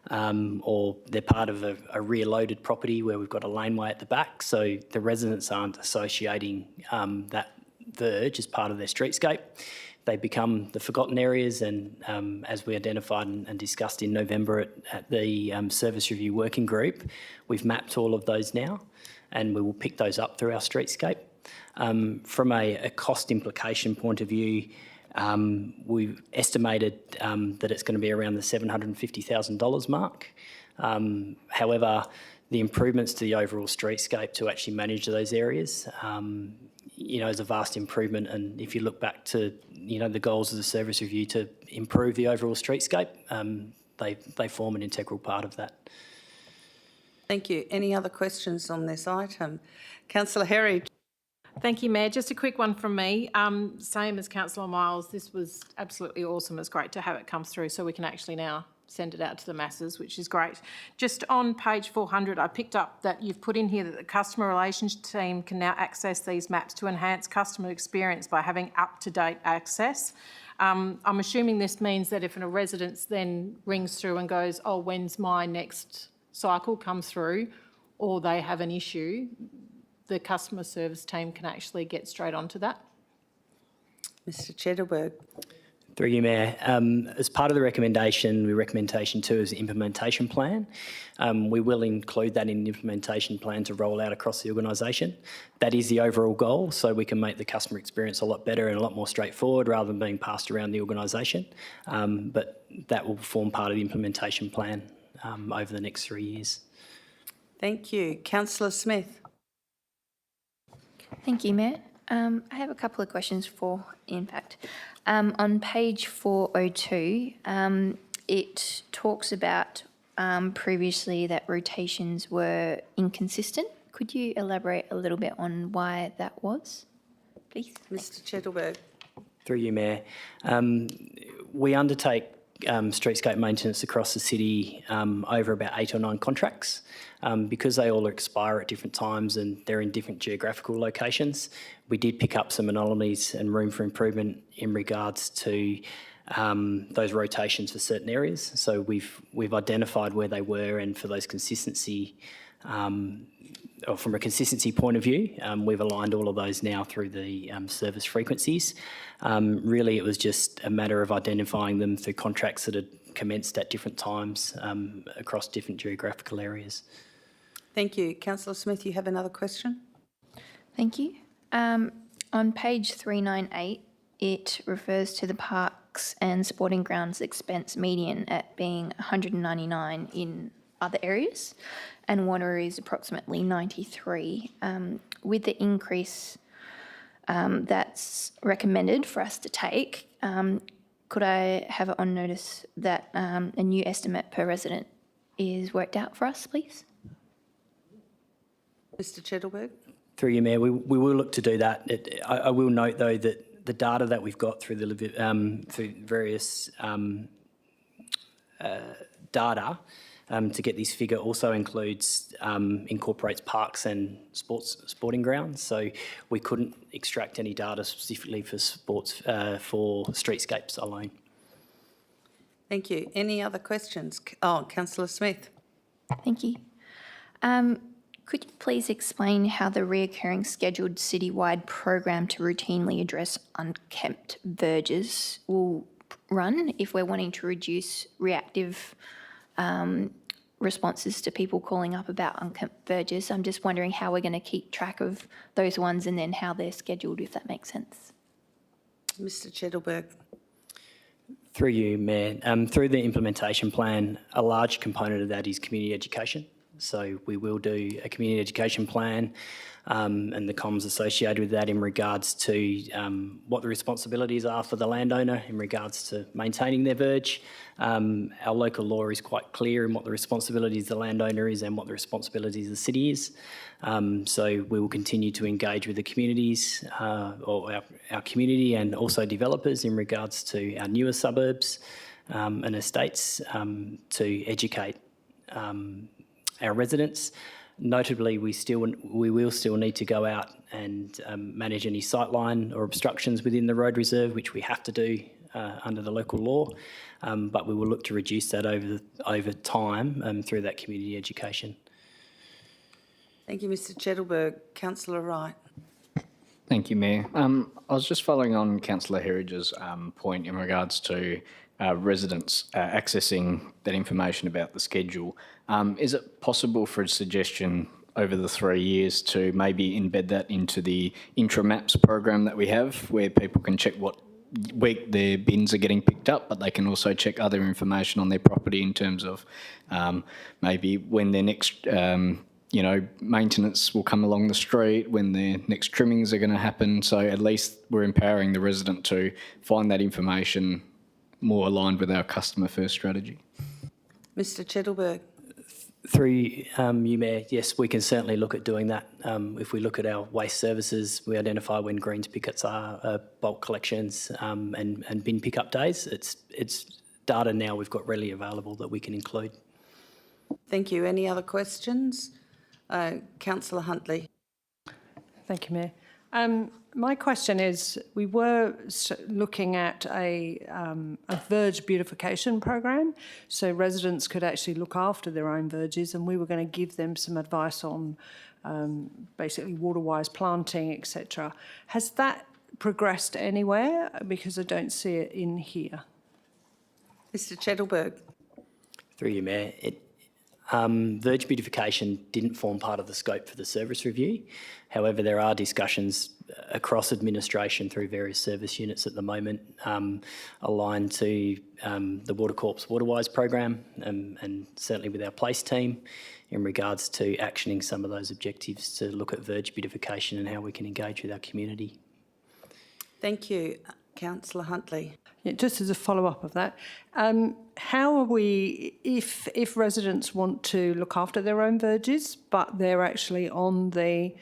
or they're part of a rear-loaded property where we've got a laneway at the back. So the residents aren't associating that verge as part of their streetscape. They become the forgotten areas, and as we identified and discussed in November at the Service Review Working Group, we've mapped all of those now, and we will pick those up through our streetscape. From a cost implication point of view, We've estimated that it's going to be around the $750,000 mark. However, the improvements to the overall streetscape to actually manage those areas, is a vast improvement. And if you look back to, the goals of the service review to improve the overall streetscape, they form an integral part of that. Thank you. Any other questions on this item? Councillor Herry. Thank you, Mayor. Just a quick one from me. Same as Councillor Miles, this was absolutely awesome. It's great to have it come through so we can actually now send it out to the masses, which is great. Just on page 400, I picked up that you've put in here that the customer relations team can now access these maps to enhance customer experience by having up-to-date access. I'm assuming this means that if a resident then rings through and goes, oh, when's my next cycle come through, or they have an issue, the customer service team can actually get straight onto that. Mr Cheddleberg. Through you, Mayor. As part of the recommendation 2 is the implementation plan. We will include that in the implementation plan to roll out across the organisation. That is the overall goal, so we can make the customer experience a lot better and a lot more straightforward rather than being passed around the organisation. But that will form part of the implementation plan over the next 3 years. Thank you. Councillor Smith. Thank you, Mayor. I have a couple of questions for Impact. On page 402, it talks about previously that rotations were inconsistent. Could you elaborate a little bit on why that was, please? Mr Cheddleberg. Through you, Mayor. We undertake streetscape maintenance across the city over about 8 or 9 contracts. Because they all expire at different times and they're in different geographical locations, we did pick up some anomalies and room for improvement in regards to those rotations for certain areas. So we've identified where they were, and for those consistency, or from a consistency point of view, we've aligned all of those now through the service frequencies. Really, it was just a matter of identifying them through contracts that had commenced at different times across different geographical areas. Thank you. Councillor Smith, you have another question? Thank you. On page 398, it refers to the parks and sporting grounds expense median at being $199 in other areas, and Wanneroo is approximately $93. With the increase that's recommended for us to take, could I have it on notice that a new estimate per resident is worked out for us, please? Mr Cheddleberg. Through you, Mayor, we will look to do that. I will note, though, that the data that we've got through through various data to get this figure also incorporates parks and sporting grounds. So we couldn't extract any data specifically for sports for streetscapes alone. Thank you. Any other questions? Oh, Councillor Smith. Thank you. Could you please explain how the reoccurring scheduled citywide program to routinely address unkempt verges will run if we're wanting to reduce reactive responses to people calling up about unkempt verges? I'm just wondering how we're going to keep track of those ones and then how they're scheduled, if that makes sense. Mr Cheddleberg. Through you, Mayor. Through the implementation plan, a large component of that is community education. So we will do a community education plan and the comms associated with that in regards to what the responsibilities are for the landowner in regards to maintaining their verge. Our local law is quite clear in what the responsibilities of the landowner is and what the responsibilities of the city is. So we will continue to engage with the communities or our community and also developers in regards to our newer suburbs and estates to educate our residents. Notably, we will still need to go out and manage any sightline or obstructions within the road reserve, which we have to do under the local law, but we will look to reduce that over time through that community education. Thank you, Mr Cheddleberg. Councillor Wright. Thank you, Mayor. I was just following on Councillor Herridge's point in regards to residents accessing that information about the schedule. Is it possible for a suggestion over the 3 years to maybe embed that into the intra-maps program that we have, where people can check what week their bins are getting picked up, but they can also check other information on their property in terms of maybe when their next maintenance will come along the street, when their next trimmings are going to happen. So at least we're empowering the resident to find that information more aligned with our customer first strategy. Mr Chettleberg. Through you, Mayor, yes, we can certainly look at doing that. If we look at our waste services, we identify when greens pickets are bulk collections and bin pickup days. It's data now we've got readily available that we can include. Thank you. Any other questions? Councillor Huntley. Thank you, Mayor. My question is, we were looking at a verge beautification program, so residents could actually look after their own verges, and we were going to give them some advice on basically water-wise planting, etc. Has that progressed anywhere? Because I don't see it in here. Mr Chettleberg. Through you, Mayor. Verge beautification didn't form part of the scope for the service review. However, there are discussions across administration through various service units at the moment aligned to the Water Corp's Waterwise program and certainly with our place team in regards to actioning some of those objectives to look at verge beautification and how we can engage with our community. Thank you. Councillor Huntley. Yeah, just as a follow-up of that, how are we, if residents want to look after their own verges, but they're actually on the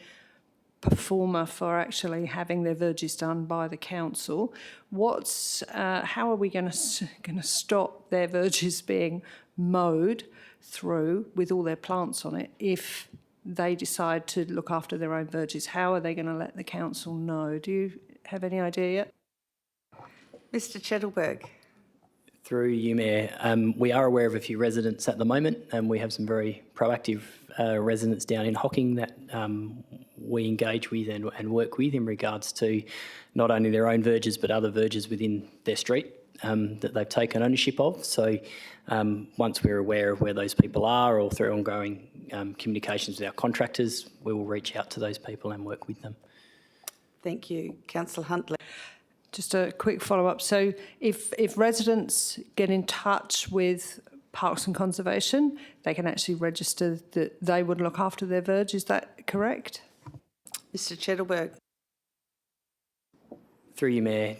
performer for actually having their verges done by the council, how are we going to stop their verges being mowed through with all their plants on it if they decide to look after their own verges? How are they going to let the council know? Do you have any idea yet? Mr Chettleberg. Through you, Mayor, we are aware of a few residents at the moment, and we have some very proactive residents down in Hocking that we engage with and work with in regards to not only their own verges but other verges within their street that they've taken ownership of. So once we're aware of where those people are or through ongoing communications with our contractors, we will reach out to those people and work with them. Thank you. Councillor Huntley. Just a quick follow-up. So if residents get in touch with Parks and Conservation, they can actually register that they would look after their verge. Is that correct? Mr Chettleberg. Through you, Mayor,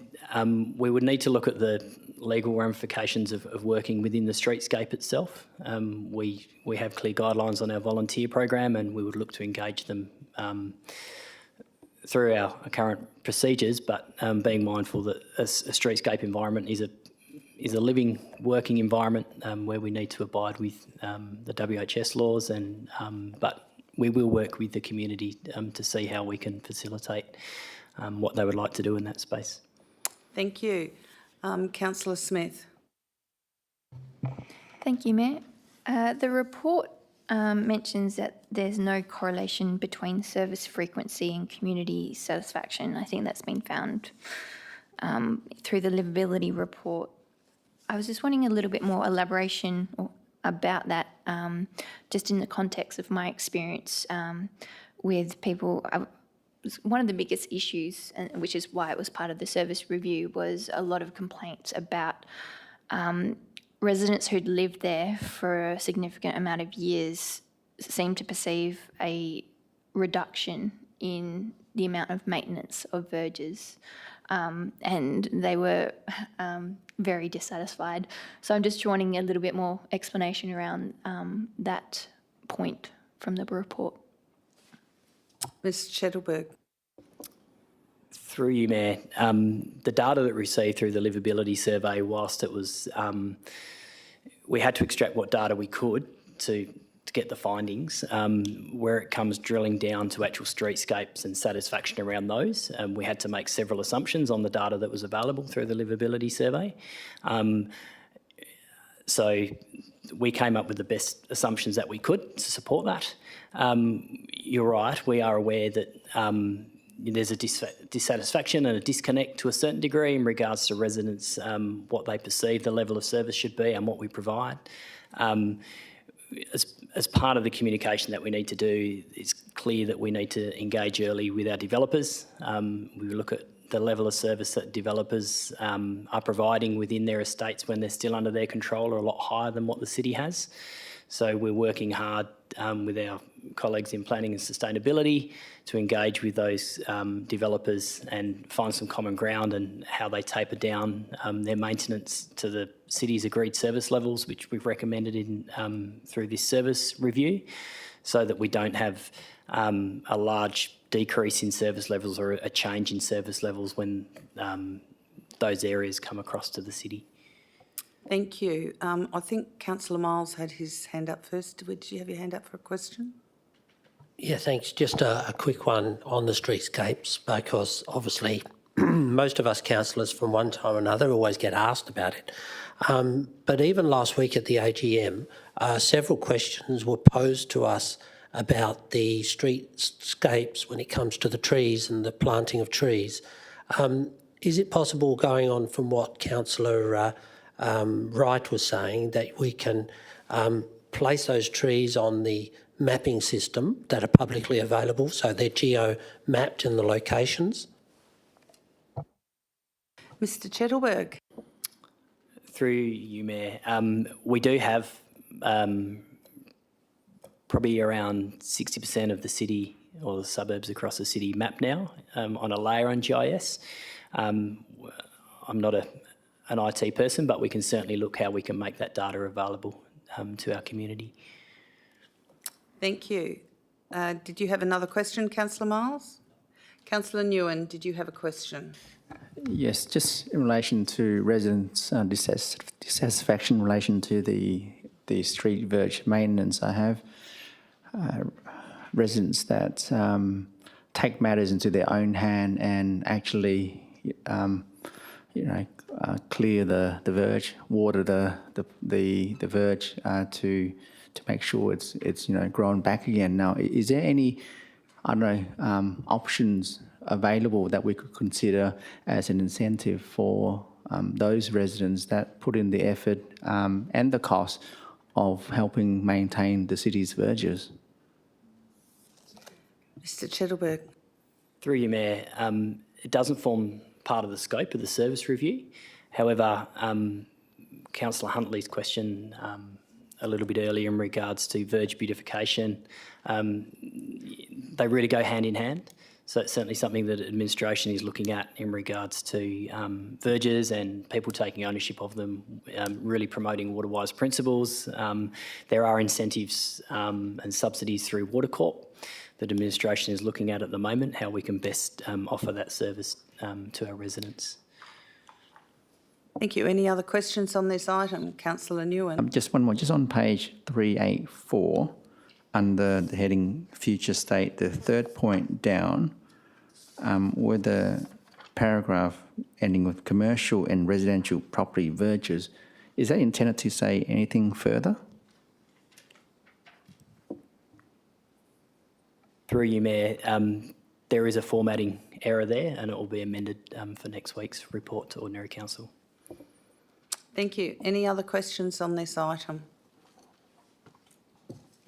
we would need to look at the legal ramifications of working within the streetscape itself. We have clear guidelines on our volunteer program, and we would look to engage them through our current procedures, but being mindful that a streetscape environment is a living, working environment where we need to abide with the WHS laws, but we will work with the community to see how we can facilitate what they would like to do in that space. Thank you. Councillor Smith. Thank you, Mayor. The report mentions that there's no correlation between service frequency and community satisfaction. I think that's been found through the livability report. I was just wanting a little bit more elaboration about that, just in the context of my experience with people. One of the biggest issues, which is why it was part of the service review, was a lot of complaints about residents who'd lived there for a significant amount of years seemed to perceive a reduction in the amount of maintenance of verges, and they were very dissatisfied. So I'm just wanting a little bit more explanation around that point from the report. Ms Chettleberg. Through you, Mayor, the data that we received through the livability survey, whilst it was, we had to extract what data we could to get the findings, where it comes drilling down to actual streetscapes and satisfaction around those. We had to make several assumptions on the data that was available through the livability survey. So we came up with the best assumptions that we could to support that. You're right, we are aware that there's a dissatisfaction and a disconnect to a certain degree in regards to residents, what they perceive the level of service should be and what we provide. As part of the communication that we need to do, it's clear that we need to engage early with our developers. We look at the level of service that developers are providing within their estates when they're still under their control are a lot higher than what the city has. So we're working hard with our colleagues in planning and sustainability to engage with those developers and find some common ground and how they taper down their maintenance to the city's agreed service levels, which we've recommended in through this service review, so that we don't have a large decrease in service levels or a change in service levels when those areas come across to the city. Thank you. I think Councillor Miles had his hand up first. Did you have your hand up for a question? Yeah, thanks. Just a quick one on the streetscapes, because obviously most of us councillors from one time or another always get asked about it. But even last week at the AGM, several questions were posed to us about the streetscapes when it comes to the trees and the planting of trees. Is it possible, going on from what Councillor Wright was saying, that we can place those trees on the mapping system that are publicly available, so they're geo-mapped in the locations? Mr Chettleberg. Through you, Mayor, we do have probably around 60% of the city or the suburbs across the city mapped now on a layer on GIS. I'm not an IT person, but we can certainly look how we can make that data available to our community. Thank you. Did you have another question, Councillor Miles? Councillor Nguyen, did you have a question? Yes, just in relation to residents' dissatisfaction in relation to the street verge maintenance. I have residents that take matters into their own hand and actually, clear the verge, water the verge to make sure it's grown back again. Now, is there any, options available that we could consider as an incentive for those residents that put in the effort and the cost of helping maintain the city's verges? Mr Chettleberg. Through you, Mayor, it doesn't form part of the scope of the service review. However, Councillor Huntley's question a little bit earlier in regards to verge beautification, they really go hand in hand. So it's certainly something that administration is looking at in regards to verges and people taking ownership of them, really promoting water-wise principles. There are incentives and subsidies through Watercorp that administration is looking at the moment, how we can best offer that service to our residents. Thank you. Any other questions on this item? Councillor Nguyen. Just one more, just on page 384, under the heading Future State, the third point down, with the paragraph ending with commercial and residential property verges, is that intended to say anything further? Through you, Mayor, there is a formatting error there and it will be amended for next week's report to Ordinary Council. Thank you. Any other questions on this item?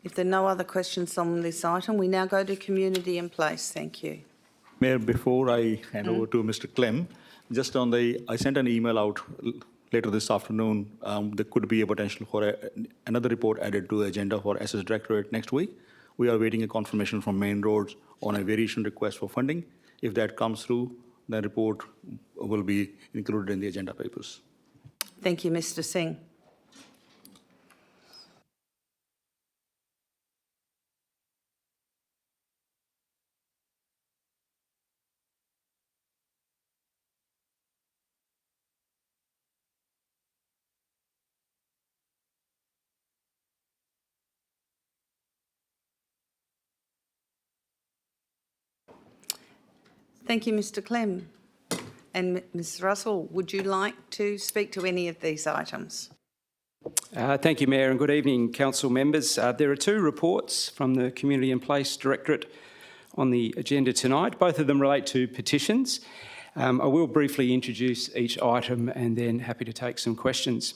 If there are no other questions on this item, we now go to community in place. Thank you. Mayor, before I hand over to Mr. Clem, just on I sent an email out later this afternoon. There could be a potential for another report added to the agenda for SS Directorate next week. We are waiting a confirmation from Main Roads on a variation request for funding. If that comes through, the report will be included in the agenda papers. Thank you, Mr Singh. Thank you, Mr Clem. And Ms Russell, would you like to speak to any of these items? Thank you, Mayor, and good evening, council members. There are two reports from the Community in Place Directorate on the agenda tonight. Both of them relate to petitions. I will briefly introduce each item and then happy to take some questions.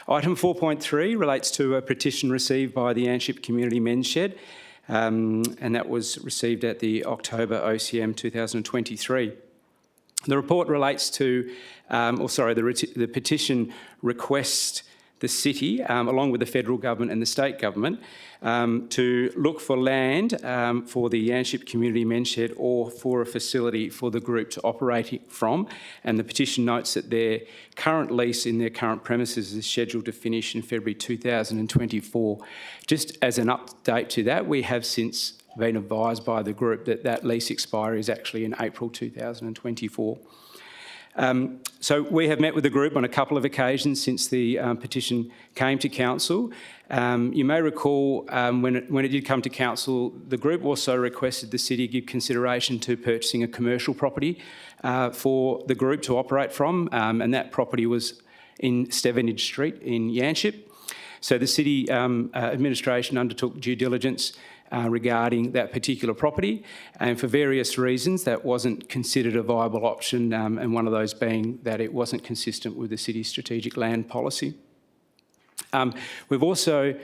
Item 4.3 relates to a petition received by the Anship Community Men's Shed, and that was received at the October OCM 2023. The report relates to, the petition requests the city, along with the federal government and the state government, to look for land for the Yanship Community Men's Shed or for a facility for the group to operate from. And the petition notes that their current lease in their current premises is scheduled to finish in February 2024. Just as an update to that, we have since been advised by the group that that lease expiry is actually in April 2024. So we have met with the group on a couple of occasions since the petition came to council. You may recall when it did come to council, the group also requested the city give consideration to purchasing a commercial property for the group to operate from, and that property was in Stevenage Street in Yanship. So the city administration undertook due diligence regarding that particular property, and for various reasons that wasn't considered a viable option, and one of those being that it wasn't consistent with the city's strategic land policy. We've also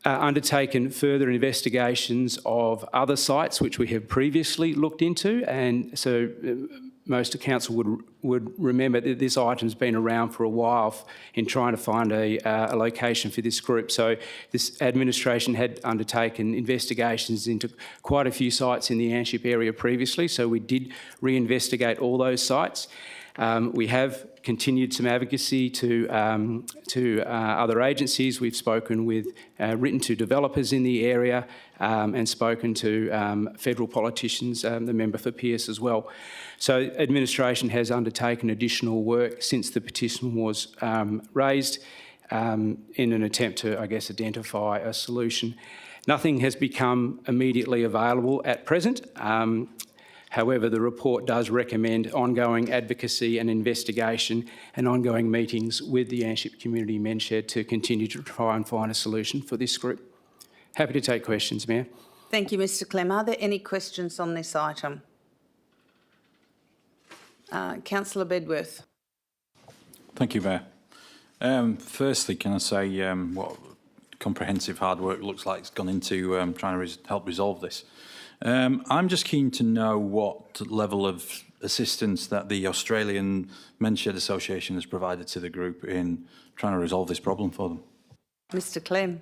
undertaken further investigations of other sites which we have previously looked into, and so most of council would remember that this item's been around for a while in trying to find a location for this group. So this administration had undertaken investigations into quite a few sites in the Yanship area previously, so we did reinvestigate all those sites. We have continued some advocacy to other agencies. We've spoken with, written to developers in the area, and spoken to federal politicians, the member for Pearce as well. So administration has undertaken additional work since the petition was raised in an attempt to, I guess, identify a solution. Nothing has become immediately available at present. However, the report does recommend ongoing advocacy and investigation and ongoing meetings with the Yanship Community Men's Shed to continue to try and find a solution for this group. Happy to take questions, Mayor. Thank you, Mr Clem. Are there any questions on this item? Councillor Bedworth. Thank you, Mayor. Firstly, can I say what comprehensive hard work looks like has gone into trying to help resolve this. I'm just keen to know what level of assistance that the Australian Men's Shed Association has provided to the group in trying to resolve this problem for them. Mr Clem.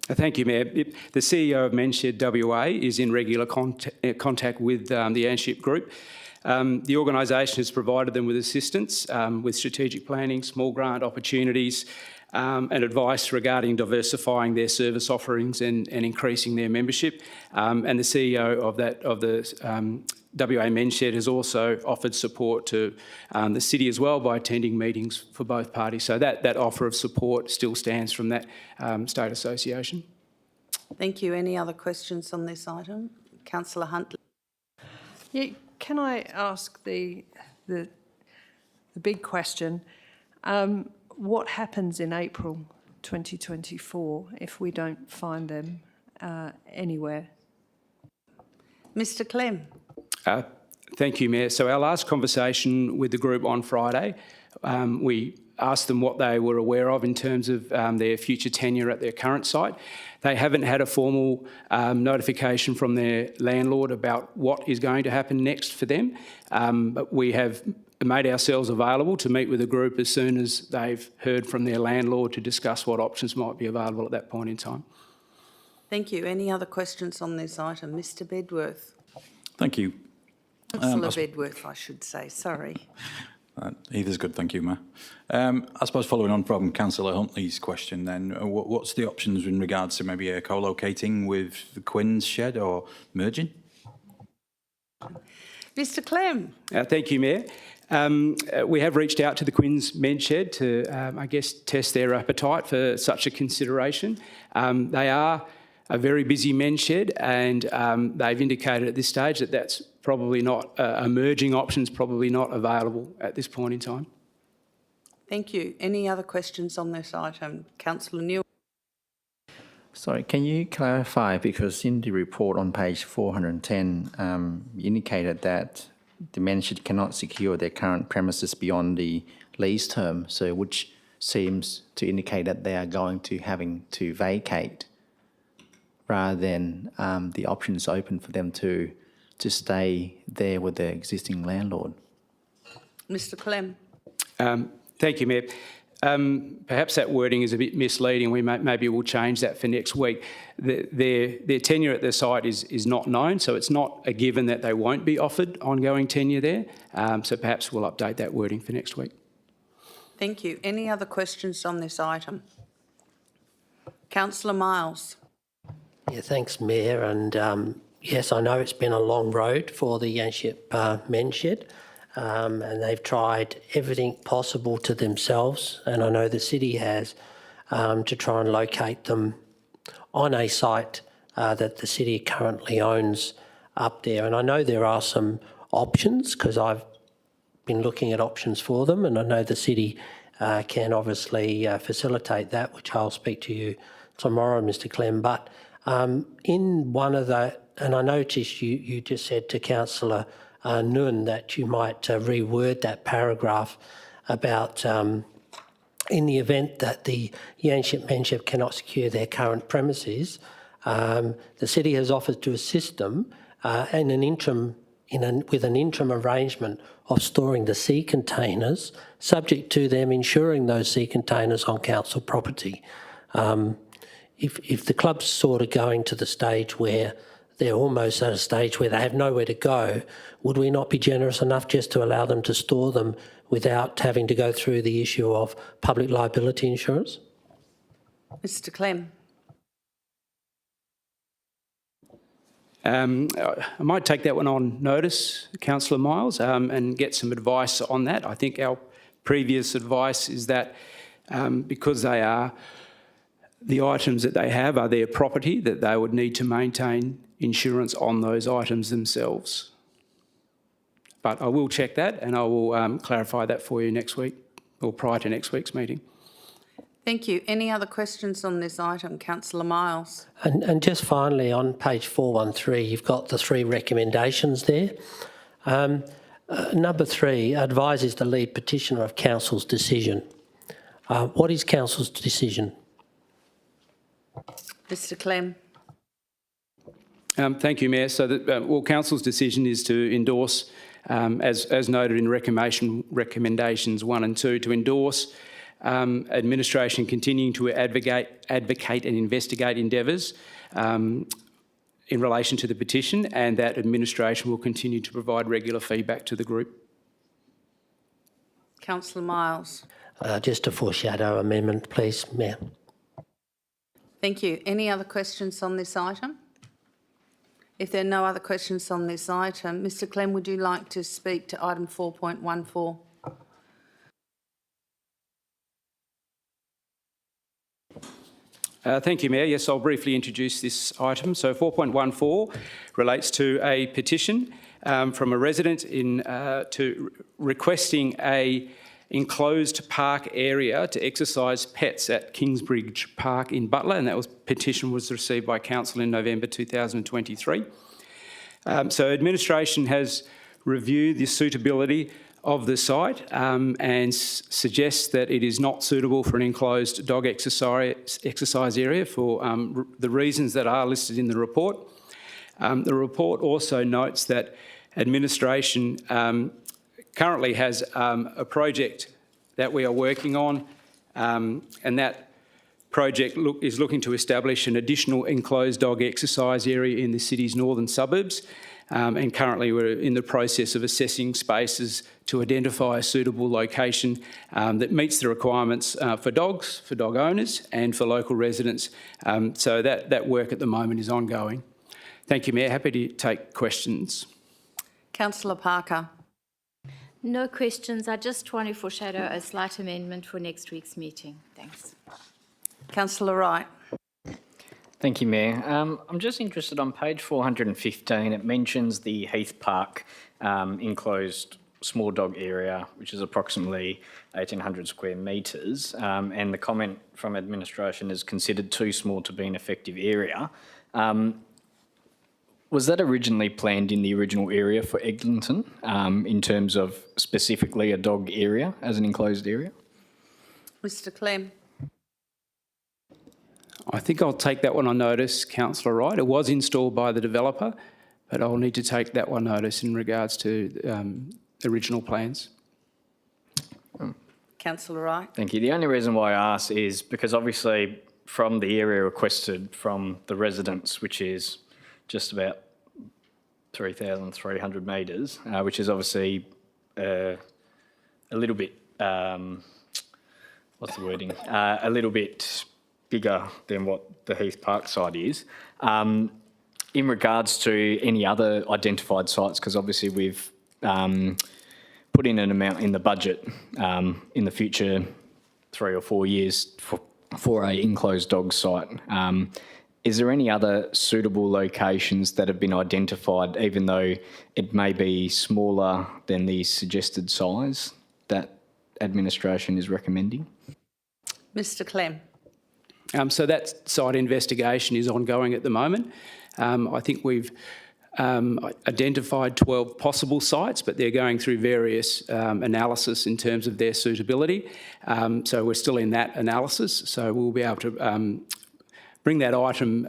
Thank you, Mayor. The CEO of Men's Shed WA is in regular contact with the Yanship Group. The organisation has provided them with assistance with strategic planning, small grant opportunities, and advice regarding diversifying their service offerings and increasing their membership. And the CEO of the WA Men's Shed has also offered support to the city as well by attending meetings for both parties. So that offer of support still stands from that state association. Thank you. Any other questions on this item? Councillor Huntley. Yeah, can I ask the big question? What happens in April 2024 if we don't find them anywhere? Mr Clem. Thank you, Mayor. So our last conversation with the group on Friday, we asked them what they were aware of in terms of their future tenure at their current site. They haven't had a formal notification from their landlord about what is going to happen next for them, but we have made ourselves available to meet with the group as soon as they've heard from their landlord to discuss what options might be available at that point in time. Thank you. Any other questions on this item? Mr Bedworth. Thank you. Councillor Bedworth, I should say. Sorry. Either's good, thank you, Mayor. I suppose following on from Councillor Huntley's question then, what's the options in regards to maybe co-locating with the Quinn's shed or merging? Mr Clem. Thank you, Mayor. We have reached out to the Quinn's Men's Shed to, I guess, test their appetite for such a consideration. They are a very busy men's shed, and they've indicated at this stage that that's probably not, a merging option's probably not available at this point in time. Thank you. Any other questions on this item? Councillor Neal. Sorry, can you clarify, because in the report on page 410, you indicated that the men's shed cannot secure their current premises beyond the lease term, so which seems to indicate that they are going to having to vacate rather than the option is open for them to stay there with their existing landlord. Mr Clem. Thank you, Mayor. Perhaps that wording is a bit misleading. Maybe we'll change that for next week. Their tenure at the site is not known, so it's not a given that they won't be offered ongoing tenure there. So perhaps we'll update that wording for next week. Thank you. Any other questions on this item? Councillor Miles. Yeah, thanks, Mayor. And yes, I know it's been a long road for the Yanship men's shed, and they've tried everything possible to themselves, and I know the city has, to try and locate them on a site that the city currently owns up there. And I know there are some options because I've been looking at options for them, and I know the city can obviously facilitate that, which I'll speak to you tomorrow, Mr Clem. But in one of the, and I noticed you just said to Councillor Nguyen that you might reword that paragraph about in the event that the Yanship Menship cannot secure their current premises, the city has offered to assist them in an interim with an interim arrangement of storing the sea containers, subject to them insuring those sea containers on council property. If the club's sort of going to the stage where they're almost at a stage where they have nowhere to go, would we not be generous enough just to allow them to store them without having to go through the issue of public liability insurance? Mr Clem. I might take that one on notice, Councillor Miles, and get some advice on that. I think our previous advice is that because they are, the items that they have are their property, that they would need to maintain insurance on those items themselves. But I will check that and I will clarify that for you next week or prior to next week's meeting. Thank you. Any other questions on this item? Councillor Miles. And just finally, on page 413, you've got the 3 recommendations there. Number 3 advises the lead petitioner of council's decision. What is council's decision? Mr Clem. Thank you, Mayor. So, council's decision is to endorse, as noted in recommendations 1 and 2, to endorse administration continuing to advocate and investigate endeavours in relation to the petition, and that administration will continue to provide regular feedback to the group. Councillor Miles. Just a foreshadow amendment, please, Mayor. Thank you. Any other questions on this item? If there are no other questions on this item, Mr Clem, would you like to speak to item 4.14? Thank you, Mayor. Yes, I'll briefly introduce this item. So 4.14 relates to a petition from a resident to requesting a enclosed park area to exercise pets at Kingsbridge Park in Butler, and that petition was received by Council in November 2023. So administration has reviewed the suitability of the site and suggests that it is not suitable for an enclosed dog exercise area for the reasons that are listed in the report. The report also notes that administration currently has a project that we are working on, and that project is looking to establish an additional enclosed dog exercise area in the city's northern suburbs. And currently we're in the process of assessing spaces to identify a suitable location that meets the requirements for dogs, for dog owners and for local residents. So that work at the moment is ongoing. Thank you, Mayor. Happy to take questions. Councillor Parker. No questions. I just want to foreshadow a slight amendment for next week's meeting. Thanks. Councillor Wright. Thank you, Mayor. I'm just interested on page 415, it mentions the Heath Park enclosed small dog area, which is approximately 1,800 square metres, and the comment from administration is considered too small to be an effective area. Was that originally planned in the original area for Eglinton in terms of specifically a dog area as an enclosed area? Mr Clem. I think I'll take that one on notice, Councillor Wright. It was installed by the developer, but I'll need to take that one notice in regards to the original plans. Councillor Wright. Thank you. The only reason why I ask is because obviously from the area requested from the residents, which is just about 3,300 metres, which is obviously a little bit, what's the wording? A little bit bigger than what the Heath Park site is. In regards to any other identified sites, because obviously we've put in an amount in the budget in the future 3 or 4 years for a enclosed dog site. Is there any other suitable locations that have been identified, even though it may be smaller than the suggested size that administration is recommending? Mr Clem. So that site investigation is ongoing at the moment. I think we've identified 12 possible sites, but they're going through various analysis in terms of their suitability. So we're still in that analysis. So we'll be able to bring that item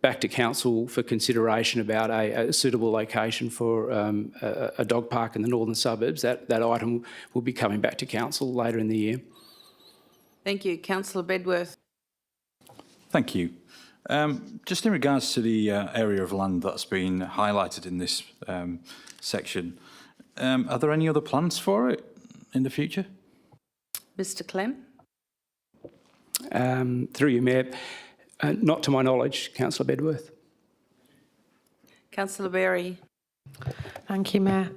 back to council for consideration about a suitable location for a dog park in the northern suburbs. That item will be coming back to council later in the year. Thank you. Councillor Bedworth. Thank you. Just in regards to the area of land that's been highlighted in this section, are there any other plans for it in the future? Mr Clem. Through you, Mayor. Not to my knowledge, Councillor Bedworth. Councillor Berry. Thank you, Mayor.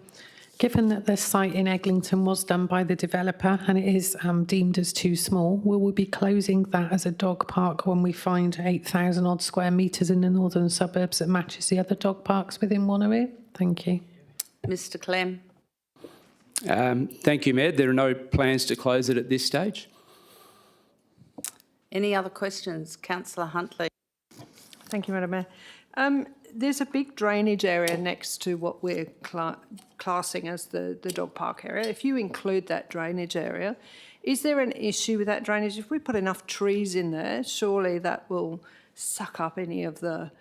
Given that the site in Eglinton was done by the developer and it is deemed as too small, will we be closing that as a dog park when we find 8,000 odd square metres in the northern suburbs that matches the other dog parks within Wanneroo? Thank you. Mr Clem. Thank you, Mayor. There are no plans to close it at this stage. Any other questions? Councillor Huntley. Thank you, Madam Mayor. There's a big drainage area next to what we're classing as the dog park area. If you include that drainage area, is there an issue with that drainage? If we put enough trees in there, surely that will suck up any of the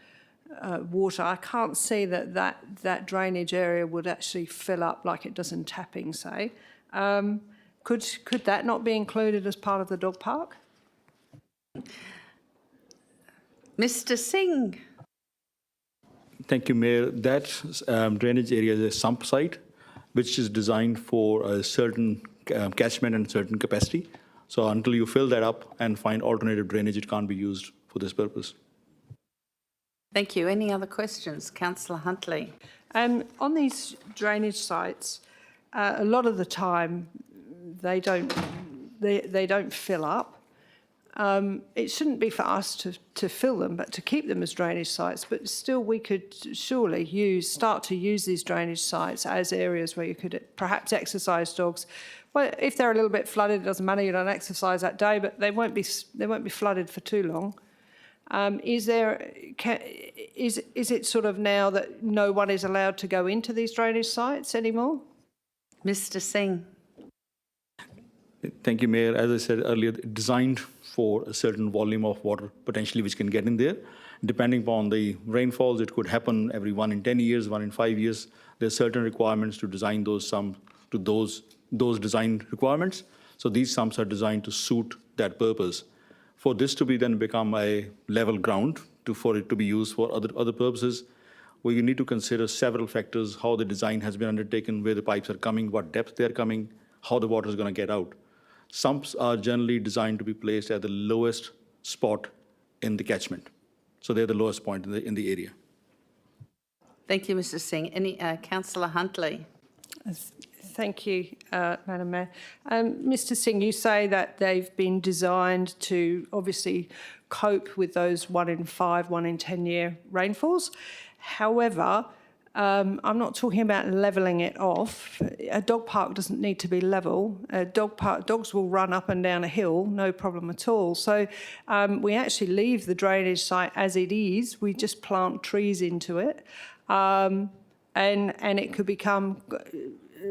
water. I can't see that drainage area would actually fill up like it does in Tapping, say. Could that not be included as part of the dog park? Mr Singh. Thank you, Mayor. That drainage area is a sump site, which is designed for a certain catchment and certain capacity. So until you fill that up and find alternative drainage, it can't be used for this purpose. Thank you. Any other questions? Councillor Huntley. On these drainage sites, a lot of the time they don't fill up. It shouldn't be for us to fill them, but to keep them as drainage sites. But still, we could surely start to use these drainage sites as areas where you could perhaps exercise dogs. Well, if they're a little bit flooded, it doesn't matter. You don't exercise that day, but they won't be flooded for too long. Is it sort of now that no one is allowed to go into these drainage sites anymore? Mr Singh. Thank you, Mayor. As I said earlier, designed for a certain volume of water potentially which can get in there. Depending upon the rainfalls, it could happen every 1 in 10 years, 1 in 5 years. There's certain requirements to design those sumps to those design requirements. So these sumps are designed to suit that purpose. For this to be then become a level ground for it to be used for other purposes, we need to consider several factors: how the design has been undertaken, where the pipes are coming, what depth they're coming, how the water is going to get out. Sumps are generally designed to be placed at the lowest spot in the catchment. So they're the lowest point in the area. Thank you, Mr Singh. Any Councillor Huntley. Thank you, Madam Mayor. Mr Singh, you say that they've been designed to obviously cope with those 1 in 5, 1 in 10 year rainfalls. However, I'm not talking about levelling it off. A dog park doesn't need to be level. A dog park, dogs will run up and down a hill, no problem at all. So we actually leave the drainage site as it is. We just plant trees into it, and it could become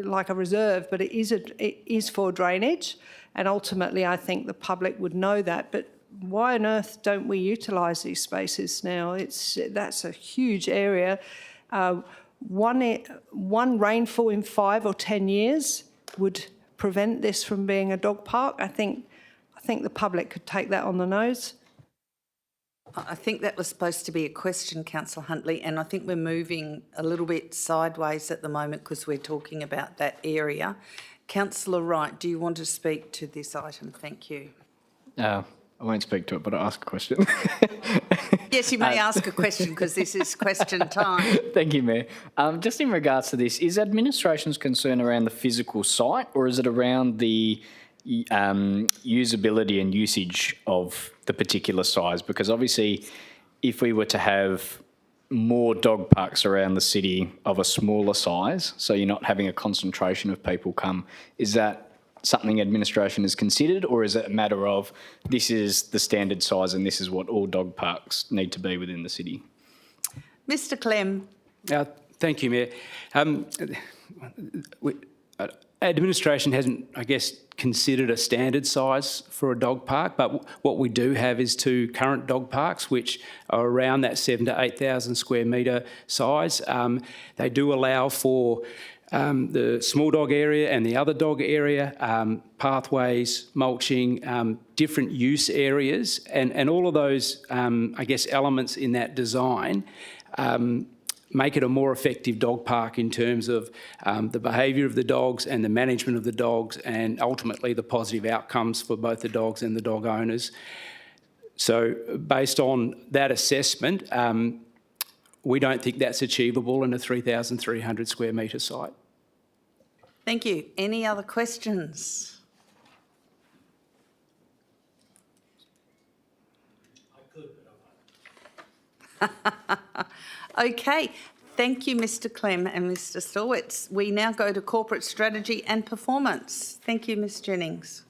like a reserve. But it is for drainage, and ultimately, I think the public would know that. But why on earth don't we utilise these spaces now? That's a huge area. One rainfall in 5 or 10 years would prevent this from being a dog park. I think the public could take that on the nose. I think that was supposed to be a question, Councillor Huntley, and I think we're moving a little bit sideways at the moment because we're talking about that area. Councillor Wright, do you want to speak to this item? Thank you. I won't speak to it, but I'll ask a question. Yes, you may ask a question because this is question time. Thank you, Mayor. Just in regards to this, is administration's concern around the physical site, or is it around the usability and usage of the particular size? Because obviously, if we were to have more dog parks around the city of a smaller size, so you're not having a concentration of people come, is that something administration has considered, or is it a matter of this is the standard size and this is what all dog parks need to be within the city? Mr Clem. Thank you, Mayor. Administration hasn't, I guess, considered a standard size for a dog park, but what we do have is 2 current dog parks which are around that 7,000 to 8,000 square metre size. They do allow for the small dog area and the other dog area, pathways, mulching, different use areas, and all of those, I guess, elements in that design make it a more effective dog park in terms of the behaviour of the dogs and the management of the dogs, and ultimately the positive outcomes for both the dogs and the dog owners. So based on that assessment, we don't think that's achievable in a 3,300 square metre site. Thank you. Any other questions? Okay. Thank you, Mr Clem and Mr Stallwitz. We now go to corporate strategy and performance. Thank you, Ms Jennings.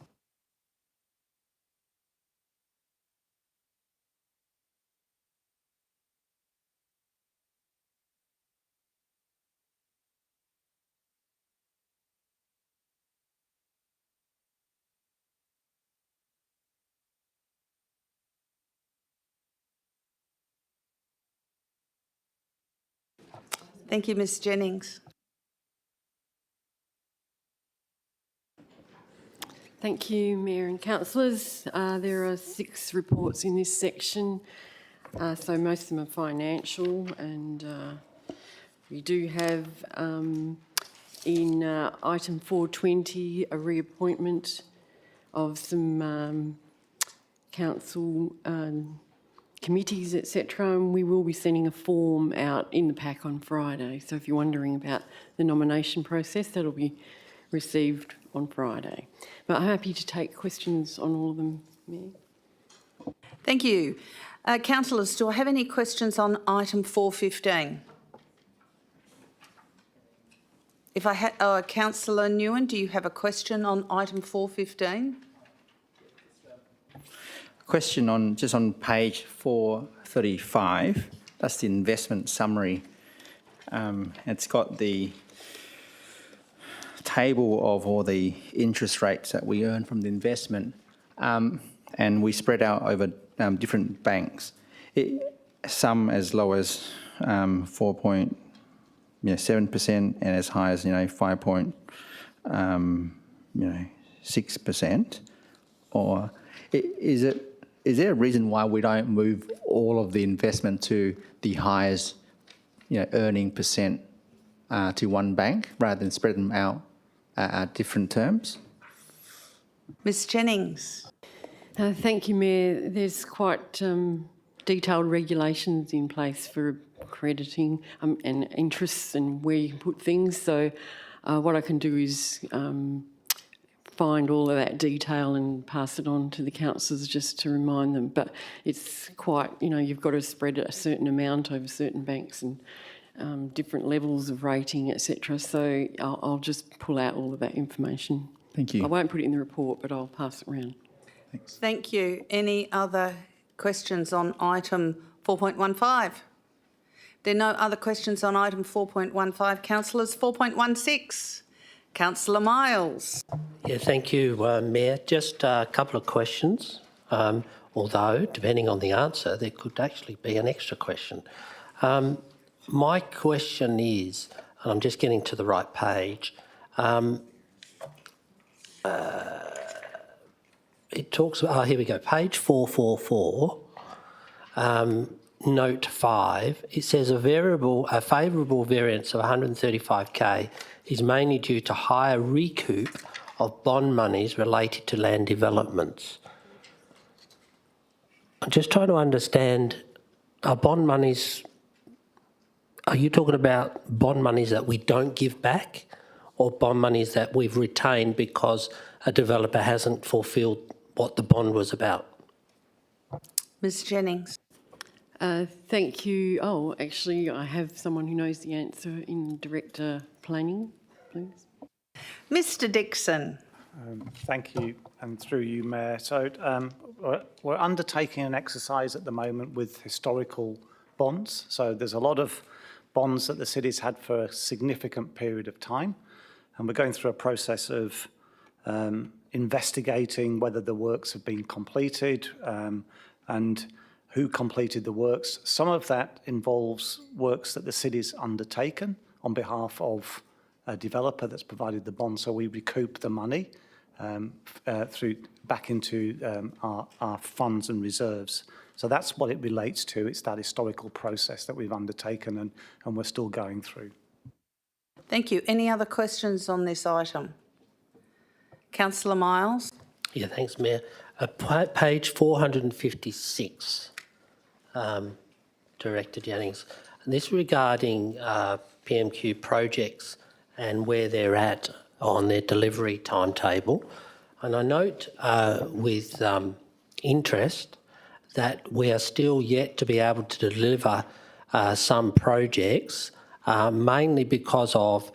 Thank you, Ms Jennings. Thank you, Mayor and councillors. There are 6 reports in this section, so most of them are financial, and we do have in item 420 a reappointment of some council committees, etc., and we will be sending a form out in the pack on Friday. So if you're wondering about the nomination process, that'll be received on Friday. But I'm happy to take questions on all of them, Mayor. Thank you. Councillors, do I have any questions on item 415? If I had, Councillor Nguyen, do you have a question on item 415? Question on just on page 435. That's the investment summary. It's got the table of all the interest rates that we earn from the investment, and we spread out over different banks. Some as low as 4.7% and as high as 5.6%. Or is there a reason why we don't move all of the investment to the highest earning percent to one bank rather than spread them out at different terms? Ms Jennings. Thank you, Mayor. There's quite detailed regulations in place for crediting and interests and where you can put things. So what I can do is find all of that detail and pass it on to the councillors just to remind them. But it's quite, you've got to spread a certain amount over certain banks and different levels of rating, etc. So I'll just pull out all of that information. Thank you. I won't put it in the report, but I'll pass it around. Thanks. Thank you. Any other questions on item 4.15? There are no other questions on item 4.15. Councillors, 4.16. Councillor Miles. Yeah, thank you, Mayor. Just a couple of questions, although, depending on the answer, there could actually be an extra question. My question is, and I'm just getting to the right page, it talks about, here we go, page 444, note 5, it says a favourable variance of 135k is mainly due to higher recoup of bond monies related to land developments. I'm just trying to understand, are bond monies, are you talking about bond monies that we don't give back, or bond monies that we've retained because a developer hasn't fulfilled what the bond was about? Ms Jennings. Thank you. Oh, actually, I have someone who knows the answer in Director Planning, please. Mr Dixon. Thank you, and through you, Mayor. So we're undertaking an exercise at the moment with historical bonds. So there's a lot of bonds that the city's had for a significant period of time, and we're going through a process of investigating whether the works have been completed and who completed the works. Some of that involves works that the city's undertaken on behalf of a developer that's provided the bond, so we recoup the money back into our funds and reserves. So that's what it relates to. It's that historical process that we've undertaken and we're still going through. Thank you. Any other questions on this item? Councillor Miles. Yeah, thanks, Mayor. Page 456, Director Jennings. And this regarding PMQ projects and where they're at on their delivery timetable. And I note with interest that we are still yet to be able to deliver some projects, mainly because of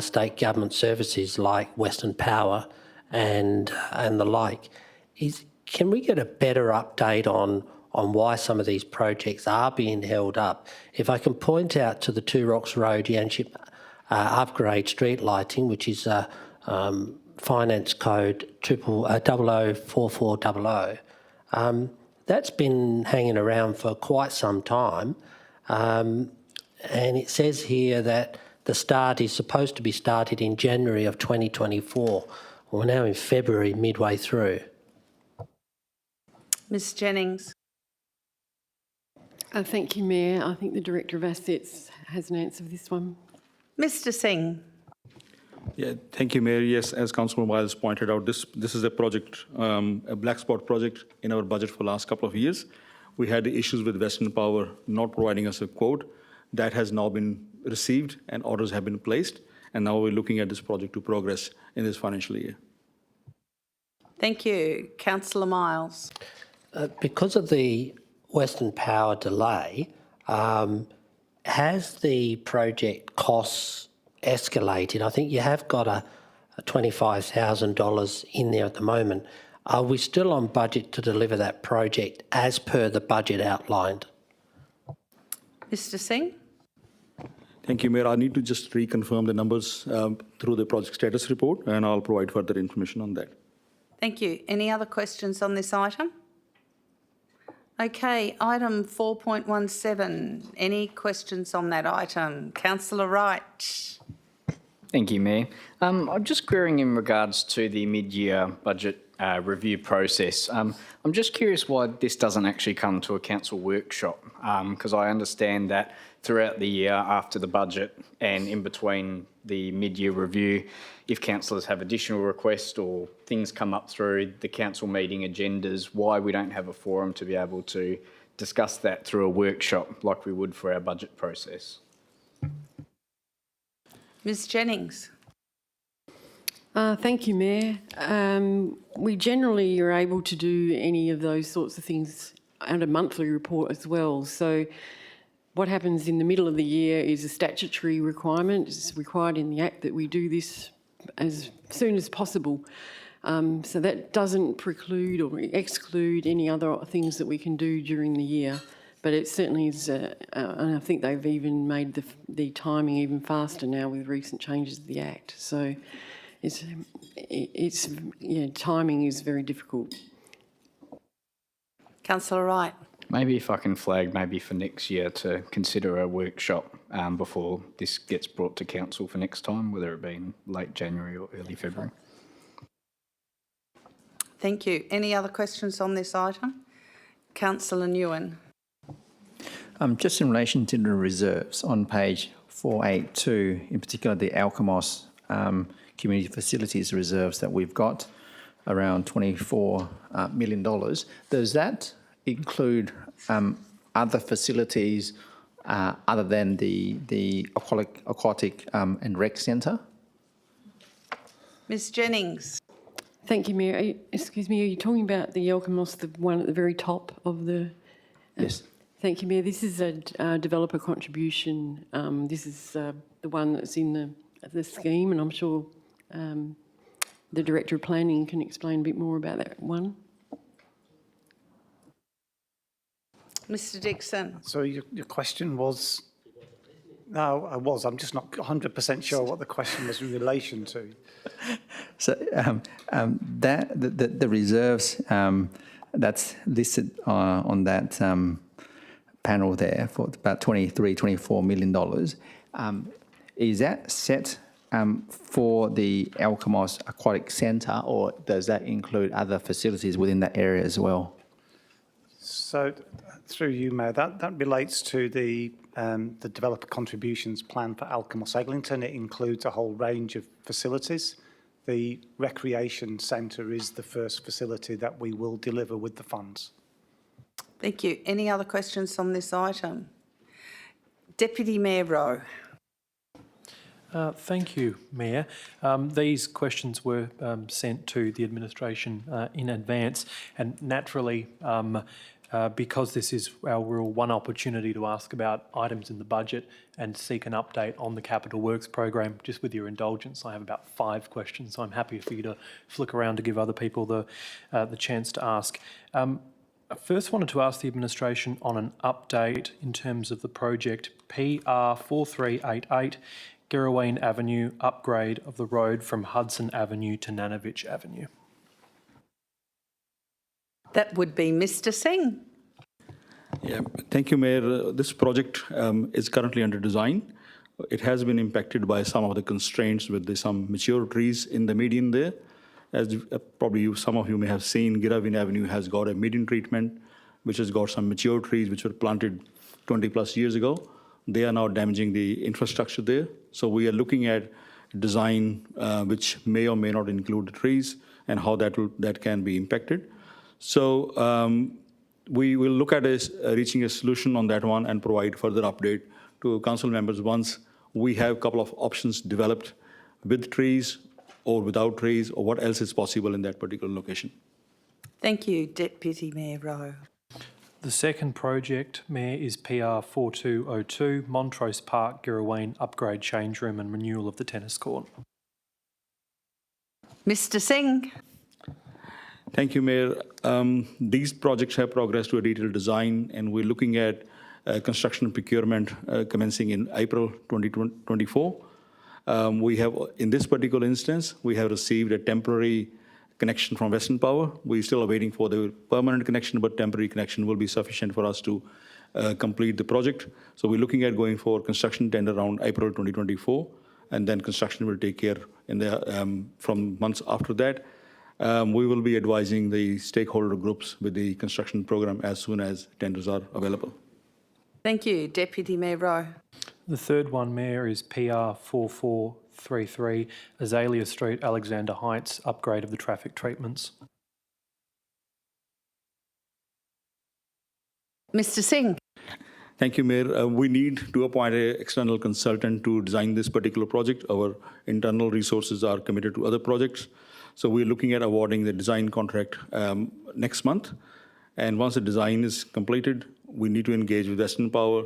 state government services like Western Power and the like. Can we get a better update on why some of these projects are being held up? If I can point out to the Two Rocks Road Yanship upgrade street lighting, which is finance code 004400, that's been hanging around for quite some time, and it says here that the start is supposed to be started in January of 2024. We're now in February, midway through. Ms Jennings. Thank you, Mayor. I think the Director of Assets has an answer for this one. Mr Singh. Yeah, thank you, Mayor. Yes, as Councillor Miles pointed out, this is a project, a black spot project in our budget for the last couple of years. We had issues with Western Power not providing us a quote. That has now been received and orders have been placed. And now we're looking at this project to progress in this financial year. Thank you. Councillor Miles. Because of the Western Power delay, has the project costs escalated? I think you have got a $25,000 in there at the moment. Are we still on budget to deliver that project as per the budget outlined? Mr Singh. Thank you, Mayor. I need to just reconfirm the numbers through the project status report, and I'll provide further information on that. Thank you. Any other questions on this item? Okay, item 4.17. Any questions on that item? Councillor Wright. Thank you, Mayor. I'm just querying in regards to the mid-year budget review process. I'm just curious why this doesn't actually come to a council workshop, because I understand that throughout the year after the budget and in between the mid-year review, if councillors have additional requests or things come up through the council meeting agendas, why we don't have a forum to be able to discuss that through a workshop like we would for our budget process. Ms Jennings. Thank you, Mayor. We generally are able to do any of those sorts of things at a monthly report as well. So what happens in the middle of the year is a statutory requirement. It's required in the Act that we do this as soon as possible. So that doesn't preclude or exclude any other things that we can do during the year. But it certainly is, and I think they've even made the timing even faster now with recent changes to the Act. So timing is very difficult. Councillor Wright. Maybe if I can flag maybe for next year to consider a workshop before this gets brought to council for next time, whether it be in late January or early February. Thank you. Any other questions on this item? Councillor Nguyen. Just in relation to the reserves on page 482, in particular the Alkimos community facilities reserves that we've got, around $24 million. Does that include other facilities other than the aquatic and rec centre? Ms Jennings. Thank you, Mayor. Excuse me, are you talking about the Alkimos, the one at the very top of the... Yes. Thank you, Mayor. This is a developer contribution. This is the one that's in the scheme, and I'm sure the Director of Planning can explain a bit more about that one. Mr Dixon. So your question was... No, I was. I'm just not 100% sure what the question was in relation to. So the reserves that's listed on that panel there for about $24 million. Is that set for the Alkimos Aquatic Centre, or does that include other facilities within that area as well? So through you, Mayor, that relates to the developer contributions plan for Alkimos Eglinton. It includes a whole range of facilities. The recreation centre is the first facility that we will deliver with the funds. Thank you. Any other questions on this item? Deputy Mayor Rowe. Thank you, Mayor. These questions were sent to the administration in advance, and naturally, because this is our one opportunity to ask about items in the budget and seek an update on the Capital Works program, just with your indulgence, I have about 5 questions, so I'm happy for you to flick around to give other people the chance to ask. I first wanted to ask the administration on an update in terms of the project PR 4388, Girraween Avenue upgrade of the road from Hudson Avenue to Nanovich Avenue. That would be Mr Singh. Yeah, thank you, Mayor. This project is currently under design. It has been impacted by some of the constraints with some mature trees in the median there. As probably some of you may have seen, Girraween Avenue has got a median treatment, which has got some mature trees which were planted 20 plus years ago. They are now damaging the infrastructure there. So we are looking at design which may or may not include the trees and how that can be impacted. So we will look at reaching a solution on that one and provide further update to council members once we have a couple of options developed with trees or without trees, or what else is possible in that particular location. Thank you, Deputy Mayor Rowe. The second project, Mayor, is PR 4202, Montrose Park, Girraween upgrade change room and renewal of the tennis court. Mr Singh. Thank you, Mayor. These projects have progressed to a detailed design, and we're looking at construction procurement commencing in April 2024. We have, in this particular instance, we have received a temporary connection from Western Power. We're still waiting for the permanent connection, but temporary connection will be sufficient for us to complete the project. So we're looking at going for construction tender around April 2024, and then construction will take care in the, from months after that. We will be advising the stakeholder groups with the construction program as soon as tenders are available. Thank you, Deputy Mayor Rowe. The third one, Mayor, is PR 4433, Azalea Street, Alexander Heights, upgrade of the traffic treatments. Mr Singh. Thank you, Mayor. We need to appoint an external consultant to design this particular project. Our internal resources are committed to other projects. So we're looking at awarding the design contract next month. And once the design is completed, we need to engage with Western Power,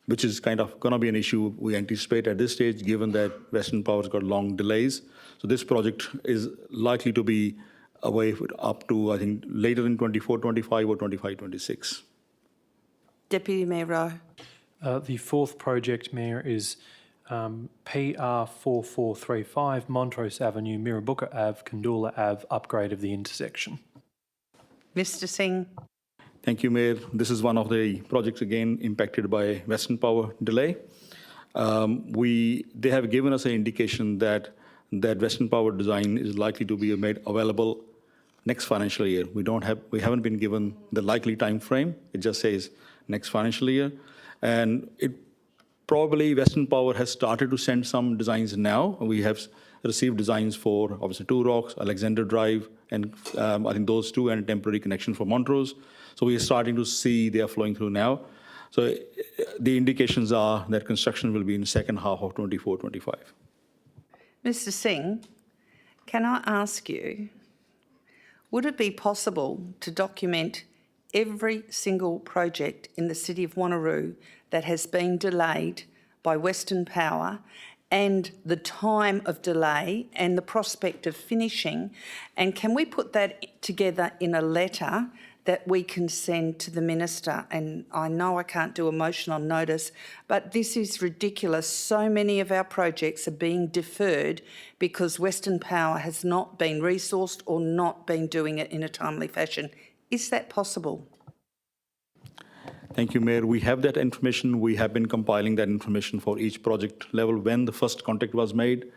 which is kind of going to be an issue we anticipate at this stage, given that Western Power's got long delays. So this project is likely to be away up to, I think, later in 24-25 or 25-26. Deputy Mayor Rowe. The fourth project, Mayor, is PR 4435, Montrose Avenue, Mirrabooka Ave, Kandoola Ave, upgrade of the intersection. Mr Singh. Thank you, Mayor. This is one of the projects, again, impacted by Western Power delay. They have given us an indication that Western Power design is likely to be made available next financial year. We haven't been given the likely time frame. It just says next financial year. And it probably Western Power has started to send some designs now. We have received designs for obviously Two Rocks, Alexander Drive, and I think those two, and a temporary connection for Montrose. So we are starting to see they are flowing through now. So the indications are that construction will be in the second half of 24-25. Mr Singh, can I ask you, would it be possible to document every single project in the City of Wanneroo that has been delayed by Western Power and the time of delay and the prospect of finishing? And can we put that together in a letter that we can send to the Minister? And I know I can't do a motion on notice, but this is ridiculous. So many of our projects are being deferred because Western Power has not been resourced or not been doing it in a timely fashion. Is that possible? Thank you, Mayor. We have that information. We have been compiling that information for each project level, when the first contact was made,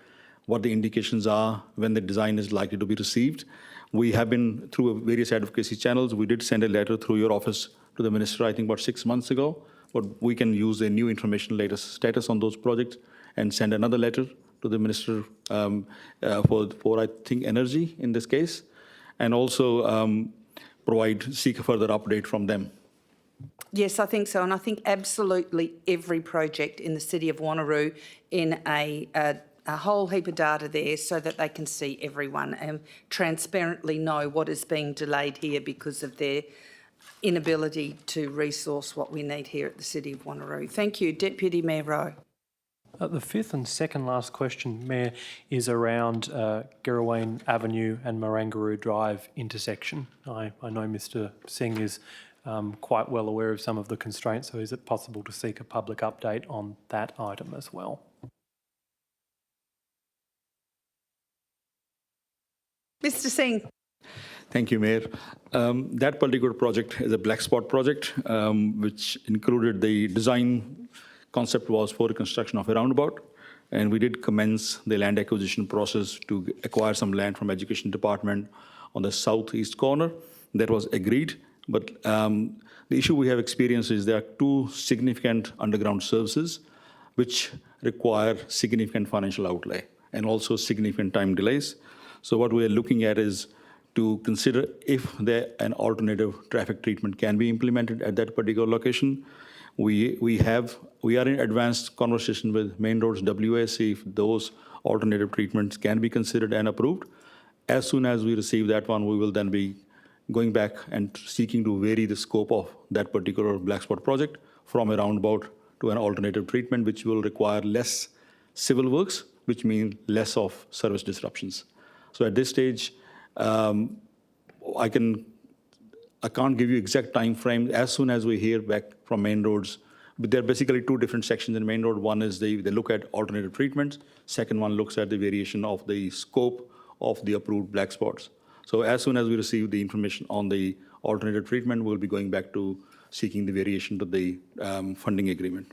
what the indications are, when the design is likely to be received. We have been through various advocacy channels. We did send a letter through your office to the Minister, I think about 6 months ago, but we can use a new information latest status on those projects and send another letter to the Minister for I think, energy in this case, and also seek a further update from them. Yes, I think so. And I think absolutely every project in the City of Wanneroo in a whole heap of data there so that they can see everyone and transparently know what is being delayed here because of their inability to resource what we need here at the City of Wanneroo. Thank you. Deputy Mayor Rowe. The fifth and second last question, Mayor, is around Girraween Avenue and Marangaroo Drive intersection. I know Mr Singh is quite well aware of some of the constraints, so is it possible to seek a public update on that item as well? Mr Singh. Thank you, Mayor. That particular project is a black spot project, which included the design concept was for the construction of a roundabout, and we did commence the land acquisition process to acquire some land from Education Department on the southeast corner. That was agreed, but the issue we have experienced is there are two significant underground services which require significant financial outlay and also significant time delays. So what we are looking at is to consider if there an alternative traffic treatment can be implemented at that particular location. We are in advanced conversation with Main Roads WAC if those alternative treatments can be considered and approved. As soon as we receive that one, we will then be going back and seeking to vary the scope of that particular black spot project from a roundabout to an alternative treatment, which will require less civil works, which means less of service disruptions. So at this stage, I can't give you exact time frame. As soon as we hear back from Main Roads, but there are basically two different sections in Main Road. One is they look at alternative treatments. Second one looks at the variation of the scope of the approved black spots. So as soon as we receive the information on the alternative treatment, we'll be going back to seeking the variation to the funding agreement.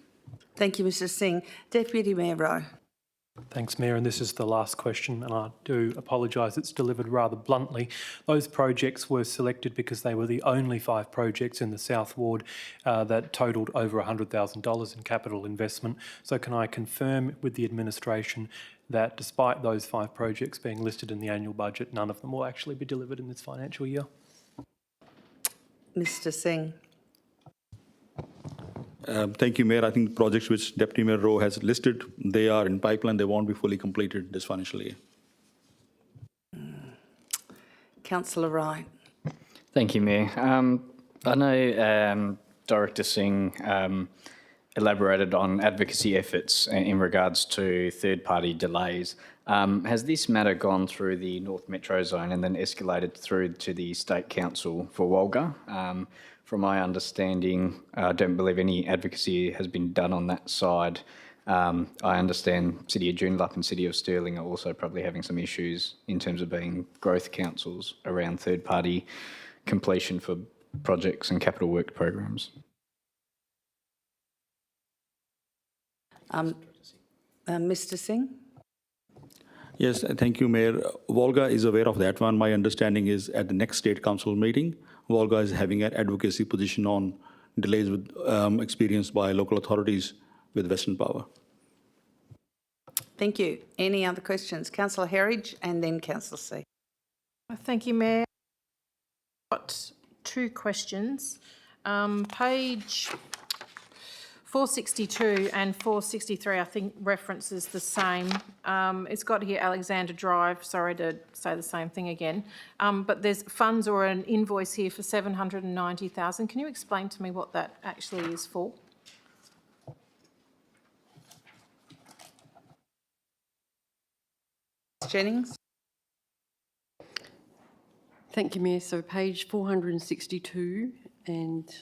Thank you, Mr Singh. Deputy Mayor Rowe. Thanks, Mayor, and this is the last question, and I do apologise, it's delivered rather bluntly. Those projects were selected because they were the only 5 projects in the South Ward that totalled over $100,000 in capital investment. So can I confirm with the administration that despite those 5 projects being listed in the annual budget, none of them will actually be delivered in this financial year? Mr Singh. Thank you, Mayor. I think projects which Deputy Mayor Rowe has listed, they are in pipeline. They won't be fully completed this financial year. Councillor Wright. Thank you, Mayor. I know Director Singh elaborated on advocacy efforts in regards to third-party delays. Has this matter gone through the North Metro Zone and then escalated through to the State Council for Walga? From my understanding, I don't believe any advocacy has been done on that side. I understand City of Joondalup and City of Stirling are also probably having some issues in terms of being growth councils around third-party completion for projects and capital work programs. Mr Singh? Yes, thank you, Mayor. Volga is aware of that one. My understanding is at the next State Council meeting, Volga is having an advocacy position on delays with, experienced by local authorities with Western Power. Thank you. Any other questions? Councillor Herridge and then Councillor C. Thank you, Mayor. Got two questions. Page 462 and 463, I think, references the same. It's got here Alexander Drive, sorry to say the same thing again, but there's funds or an invoice here for 790,000. Can you explain to me what that actually is for? Jennings. Thank you, Mayor. So page 462 and...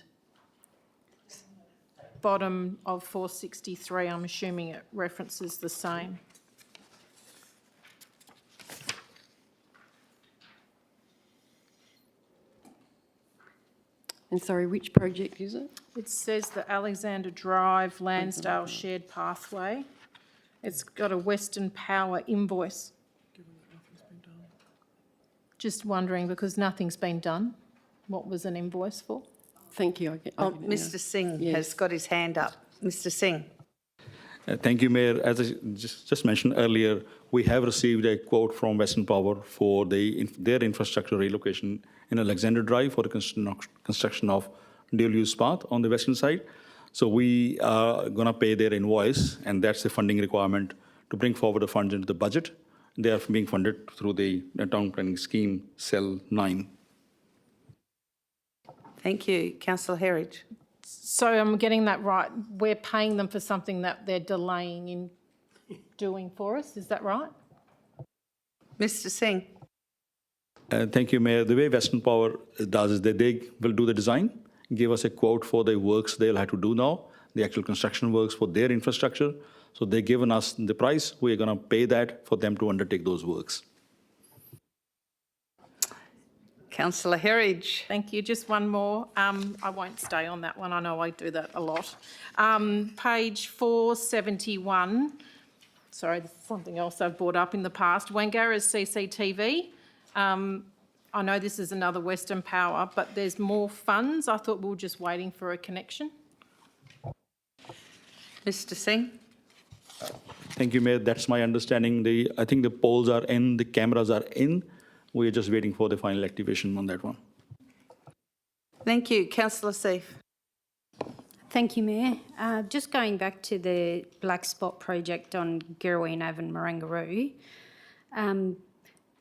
Bottom of 463, I'm assuming it references the same. And sorry, which project is it? It says the Alexander Drive Lansdale Shared Pathway. It's got a Western Power invoice. Just wondering, because nothing's been done, what was an invoice for? Thank you. Mr Singh has got his hand up. Mr Singh. Thank you, Mayor. As I just mentioned earlier, we have received a quote from Western Power for their infrastructure relocation in Alexander Drive for the construction of dual-use path on the western side. So we are going to pay their invoice, and that's the funding requirement to bring forward the funds into the budget. They are being funded through the town planning scheme, Cell 9. Thank you. Councillor Herridge. So I'm getting that right. We're paying them for something that they're delaying in doing for us. Is that right? Mr Singh. Thank you, Mayor. The way Western Power does is they will do the design, give us a quote for the works they'll have to do now, the actual construction works for their infrastructure. So they've given us the price. We're going to pay that for them to undertake those works. Councillor Herridge. Thank you. Just one more. I won't stay on that one. I know I do that a lot. Page 471. Sorry, this is something else I've brought up in the past. Wangara's CCTV. I know this is another Western Power, but there's more funds. I thought we were just waiting for a connection. Mr Singh. Thank you, Mayor. That's my understanding. I think the poles are in, the cameras are in. We're just waiting for the final activation on that one. Thank you. Councillor Seif. Thank you, Mayor. Just going back to the Black Spot project on Girraween Ave and Wanneroo,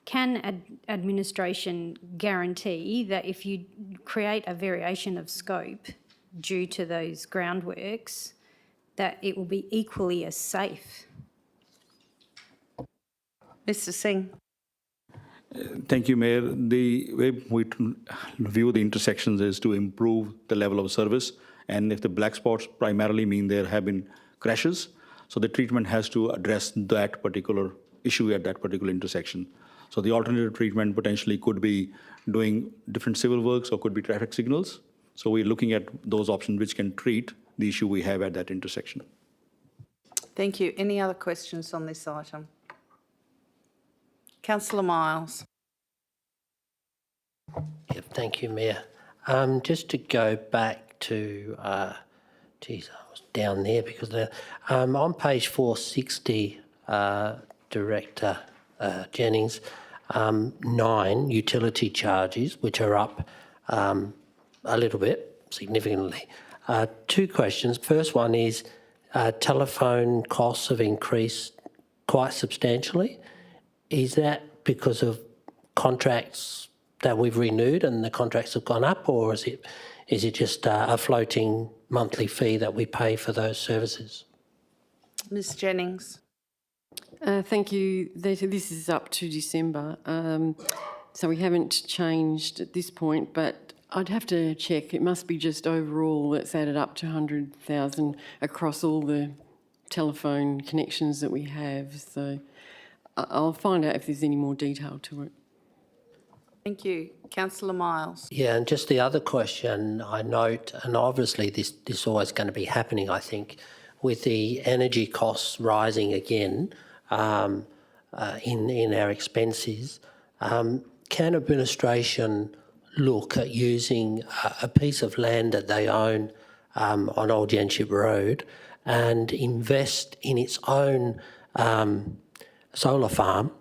can administration guarantee that if you create a variation of scope due to those groundworks, that it will be equally as safe? Mr Singh. Thank you, Mayor. The way we view the intersections is to improve the level of service. And if the black spots primarily mean there have been crashes, so the treatment has to address that particular issue at that particular intersection. So the alternative treatment potentially could be doing different civil works or could be traffic signals. So we're looking at those options which can treat the issue we have at that intersection. Thank you. Any other questions on this item? Councillor Miles. Yep, thank you, Mayor. Just to go back to, I was down there because on page 460, Director Jennings, 9 utility charges, which are up a little bit, significantly. 2 questions. First one is telephone costs have increased quite substantially. Is that because of contracts that we've renewed and the contracts have gone up, or is it just a floating monthly fee that we pay for those services? Ms Jennings. Thank you. This is up to December, so we haven't changed at this point, but I'd have to check. It must be just overall that's added up to 100,000 across all the telephone connections that we have. So I'll find out if there's any more detail to it. Thank you. Councillor Miles. Yeah, and just the other question I note, and obviously this is always going to be happening, I think, with the energy costs rising again, in our expenses. Can administration look at using a piece of land that they own on Old Yanship Road and invest in its own solar farm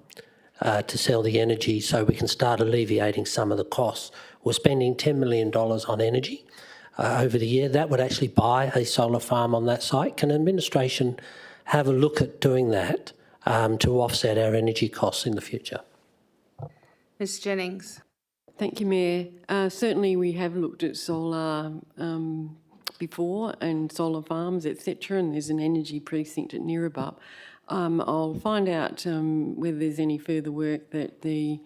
to sell the energy so we can start alleviating some of the costs? We're spending $10 million on energy over the year. That would actually buy a solar farm on that site. Can administration have a look at doing that to offset our energy costs in the future? Ms Jennings. Thank you, Mayor. Certainly we have looked at solar before and solar farms, etc., and there's an energy precinct at Neerabup. I'll find out whether there's any further work that the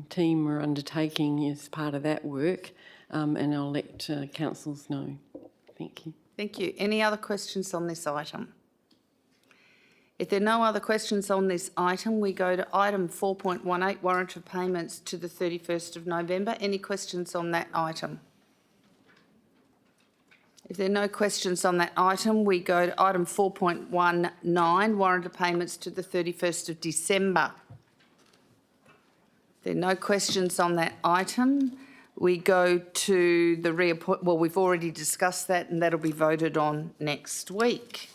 team are undertaking as part of that work, and I'll let councillors know. Thank you. Thank you. Any other questions on this item? If there are no other questions on this item, we go to item 4.18, warrant of payments to the 31st of November. Any questions on that item? If there are no questions on that item, we go to item 4.19, warrant of payments to the 31st of December. If there are no questions on that item, we go to the reappointment. Well, we've already discussed that, and that'll be voted on next week.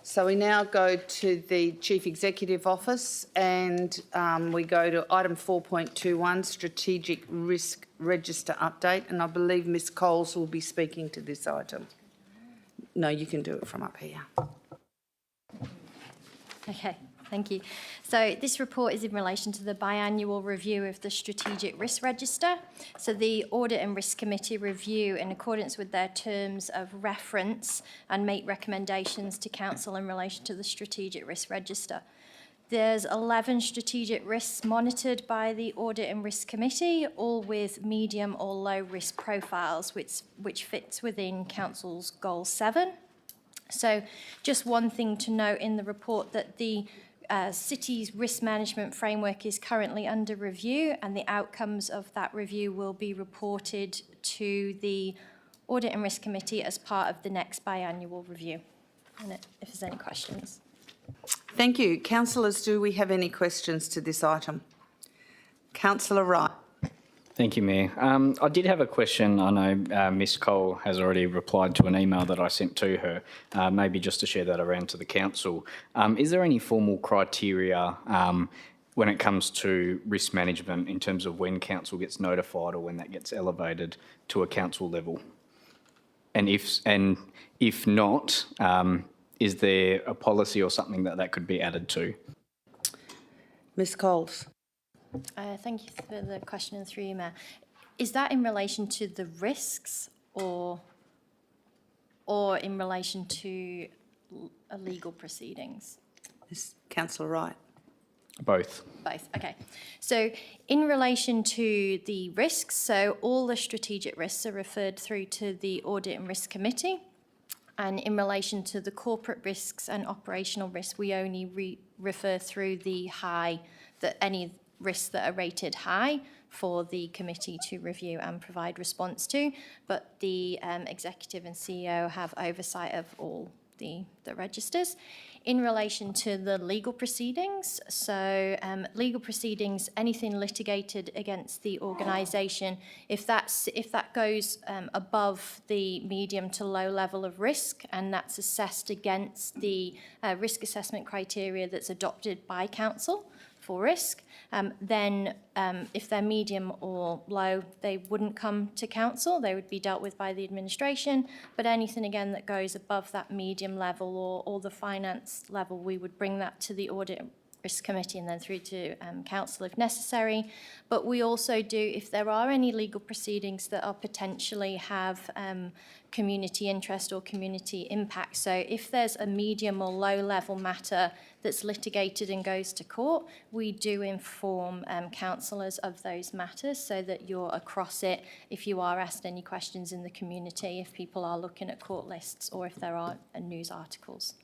So we now go to the Chief Executive Office, and we go to item 4.21, Strategic Risk Register Update, and I believe Ms Coles will be speaking to this item. No, you can do it from up here. Okay, thank you. So this report is in relation to the biannual review of the Strategic Risk Register. So the Audit and Risk Committee review in accordance with their terms of reference and make recommendations to Council in relation to the Strategic Risk Register. There's 11 strategic risks monitored by the Audit and Risk Committee, all with medium or low risk profiles, which fits within Council's Goal 7. So just one thing to note in the report, that the City's risk management framework is currently under review, and the outcomes of that review will be reported to the Audit and Risk Committee as part of the next biannual review. And if there's any questions. Thank you. Councillors, do we have any questions to this item? Councillor Wright. Thank you, Mayor. I did have a question. I know Ms Cole has already replied to an email that I sent to her, maybe just to share that around to the council. Is there any formal criteria when it comes to risk management in terms of when council gets notified or when that gets elevated to a council level? And if not, is there a policy or something that could be added to? Ms Coles. Thank you for the question and through you, Mayor. Is that in relation to the risks or in relation to legal proceedings? Councillor Wright. Both. Both, okay. So in relation to the risks, so all the strategic risks are referred through to the Audit and Risk Committee. And in relation to the corporate risks and operational risks, we only refer through the any risks that are rated high for the committee to review and provide response to, but the executive and CEO have oversight of all the registers. In relation to the legal proceedings, so legal proceedings, anything litigated against the organisation, if that goes above the medium to low level of risk, and that's assessed against the risk assessment criteria that's adopted by council for risk, then if they're medium or low, they wouldn't come to council. They would be dealt with by the administration. But anything, again, that goes above that medium level or the finance level, we would bring that to the Audit Risk Committee and then through to council if necessary. But we also do, if there are any legal proceedings that are potentially have community interest or community impact. So if there's a medium or low level matter that's litigated and goes to court, we do inform councillors of those matters so that you're across it if you are asked any questions in the community, if people are looking at court lists or if there are news articles.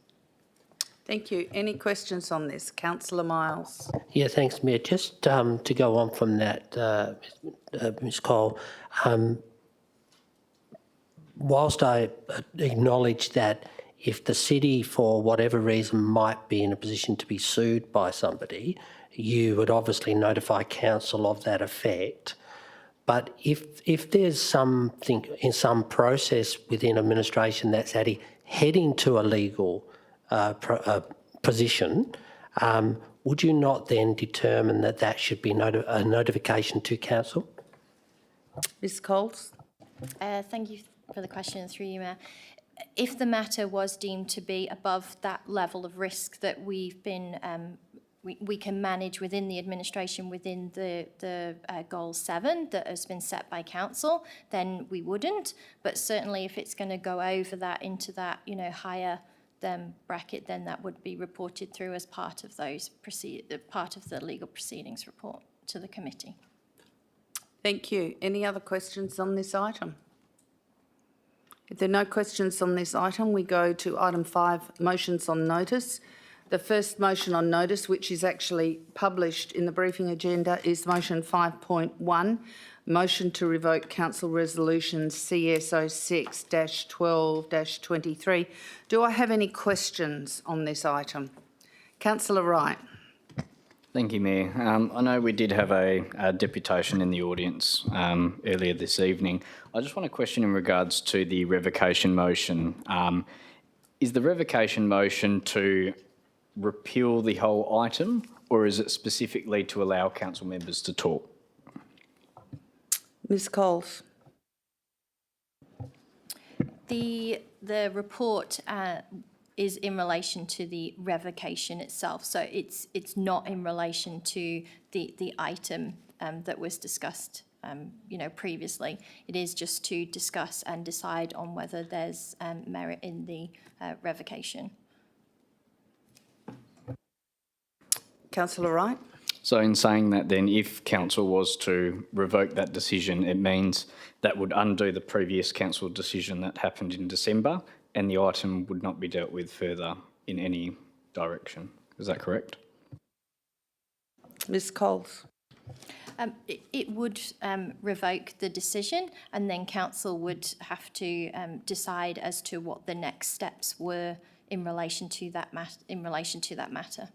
Thank you. Any questions on this? Councillor Miles. Yeah, thanks, Mayor. Just to go on from that, Ms Cole, whilst I acknowledge that if the city, for whatever reason, might be in a position to be sued by somebody, you would obviously notify council of that effect. But if there's something in some process within administration that's heading to a legal position, would you not then determine that that should be a notification to council? Ms Coles? Thank you for the question through you, Mayor. If the matter was deemed to be above that level of risk that we've been we can manage within the administration within the goal 7 that has been set by council, then we wouldn't. But certainly, if it's going to go over that into that higher bracket, then that would be reported through as part of part of the legal proceedings report to the committee. Thank you. Any other questions on this item? If there are no questions on this item, we go to item 5, motions on notice. The first motion on notice, which is actually published in the briefing agenda, is motion 5.1, motion to revoke Council Resolution CS06-12-23. Do I have any questions on this item? Councillor Wright. Thank you, Mayor. I know we did have a deputation in the audience earlier this evening. I just want to question in regards to the revocation motion. Is the revocation motion to repeal the whole item, or is it specifically to allow council members to talk? Ms Coles. The report is in relation to the revocation itself, so it's not in relation to the item that was discussed previously. It is just to discuss and decide on whether there's merit in the revocation. Councillor Wright. So in saying that then, if council was to revoke that decision, it means that would undo the previous council decision that happened in December, and the item would not be dealt with further in any direction. Is that correct? Ms Coles. It would revoke the decision, and then council would have to decide as to what the next steps were in relation to that matter.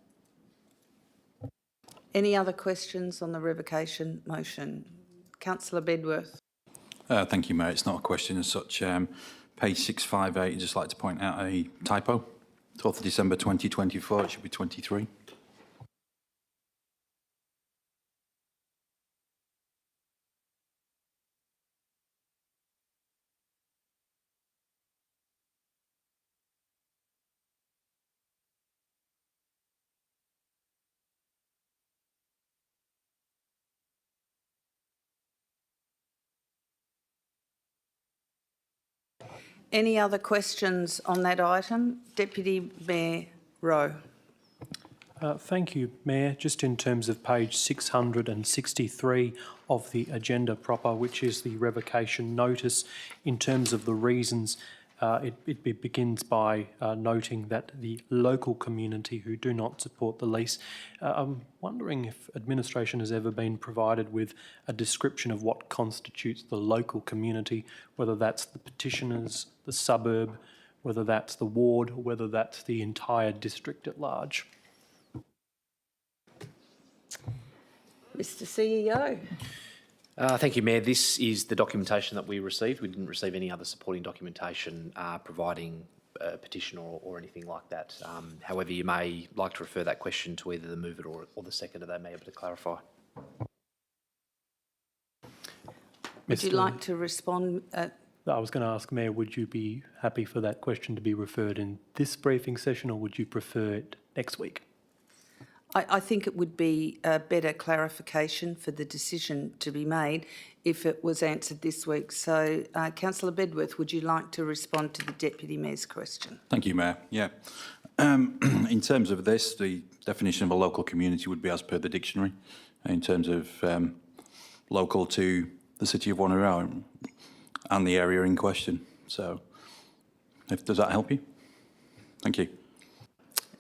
Any other questions on the revocation motion? Councillor Bedworth. Thank you, Mayor. It's not a question as such. Page 658, I'd just like to point out a typo. 12th of December 2024, it should be 23. Any other questions on that item? Deputy Mayor Rowe. Thank you, Mayor. Just in terms of page 663 of the agenda proper, which is the revocation notice, in terms of the reasons, it begins by noting that the local community who do not support the lease. I'm wondering if administration has ever been provided with a description of what constitutes the local community, whether that's the petitioners, the suburb, whether that's the ward, or whether that's the entire district at large. Mr CEO. Thank you, Mayor. This is the documentation that we received. We didn't receive any other supporting documentation providing a petition or anything like that. However, you may like to refer that question to either the mover or the seconder. They may be able to clarify. Would you like to respond? I was going to ask, Mayor, would you be happy for that question to be referred in this briefing session, or would you prefer it next week? I think it would be a better clarification for the decision to be made if it was answered this week. So, Councillor Bedworth, would you like to respond to the Deputy Mayor's question? Thank you, Mayor. Yeah. In terms of this, the definition of a local community would be as per the dictionary, in terms of local to the city of Wanneroo and the area in question. So, does that help you? Thank you.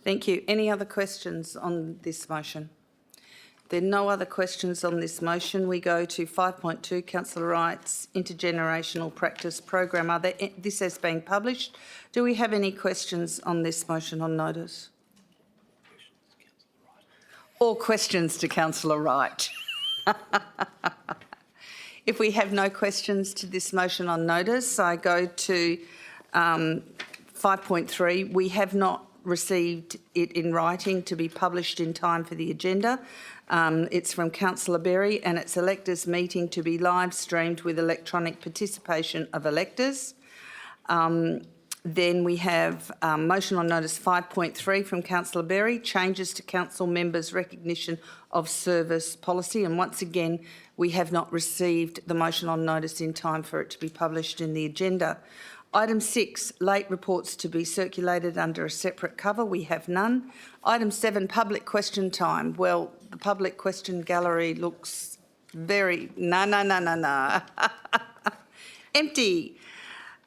Thank you. Any other questions on this motion? There are no other questions on this motion. We go to 5.2, Councillor Wright's Intergenerational Practice Program. This has been published. Do we have any questions on this motion on notice? Or questions to Councillor Wright? If we have no questions to this motion on notice, I go to 5.3. We have not received it in writing to be published in time for the agenda. It's from Councillor Berry, and it's electors' meeting to be live streamed with electronic participation of electors. Then we have motion on notice 5.3 from Councillor Berry, changes to council members' recognition of service policy. And once again, we have not received the motion on notice in time for it to be published in the agenda. Item 6, late reports to be circulated under a separate cover. We have none. Item 7, public question time. Well, the public question gallery looks very, empty.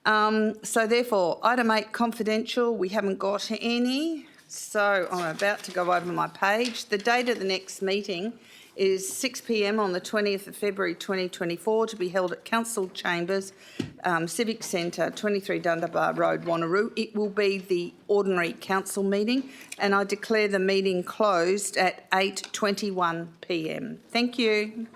So therefore, item 8, confidential. We haven't got any. So I'm about to go over my page. The date of the next meeting is 6 p.m. on the 20th of February 2024 to be held at Council Chambers, Civic Centre, 23 Dundebar Road, Wanneroo. It will be the ordinary council meeting, and I declare the meeting closed at 8:21 p.m. Thank you.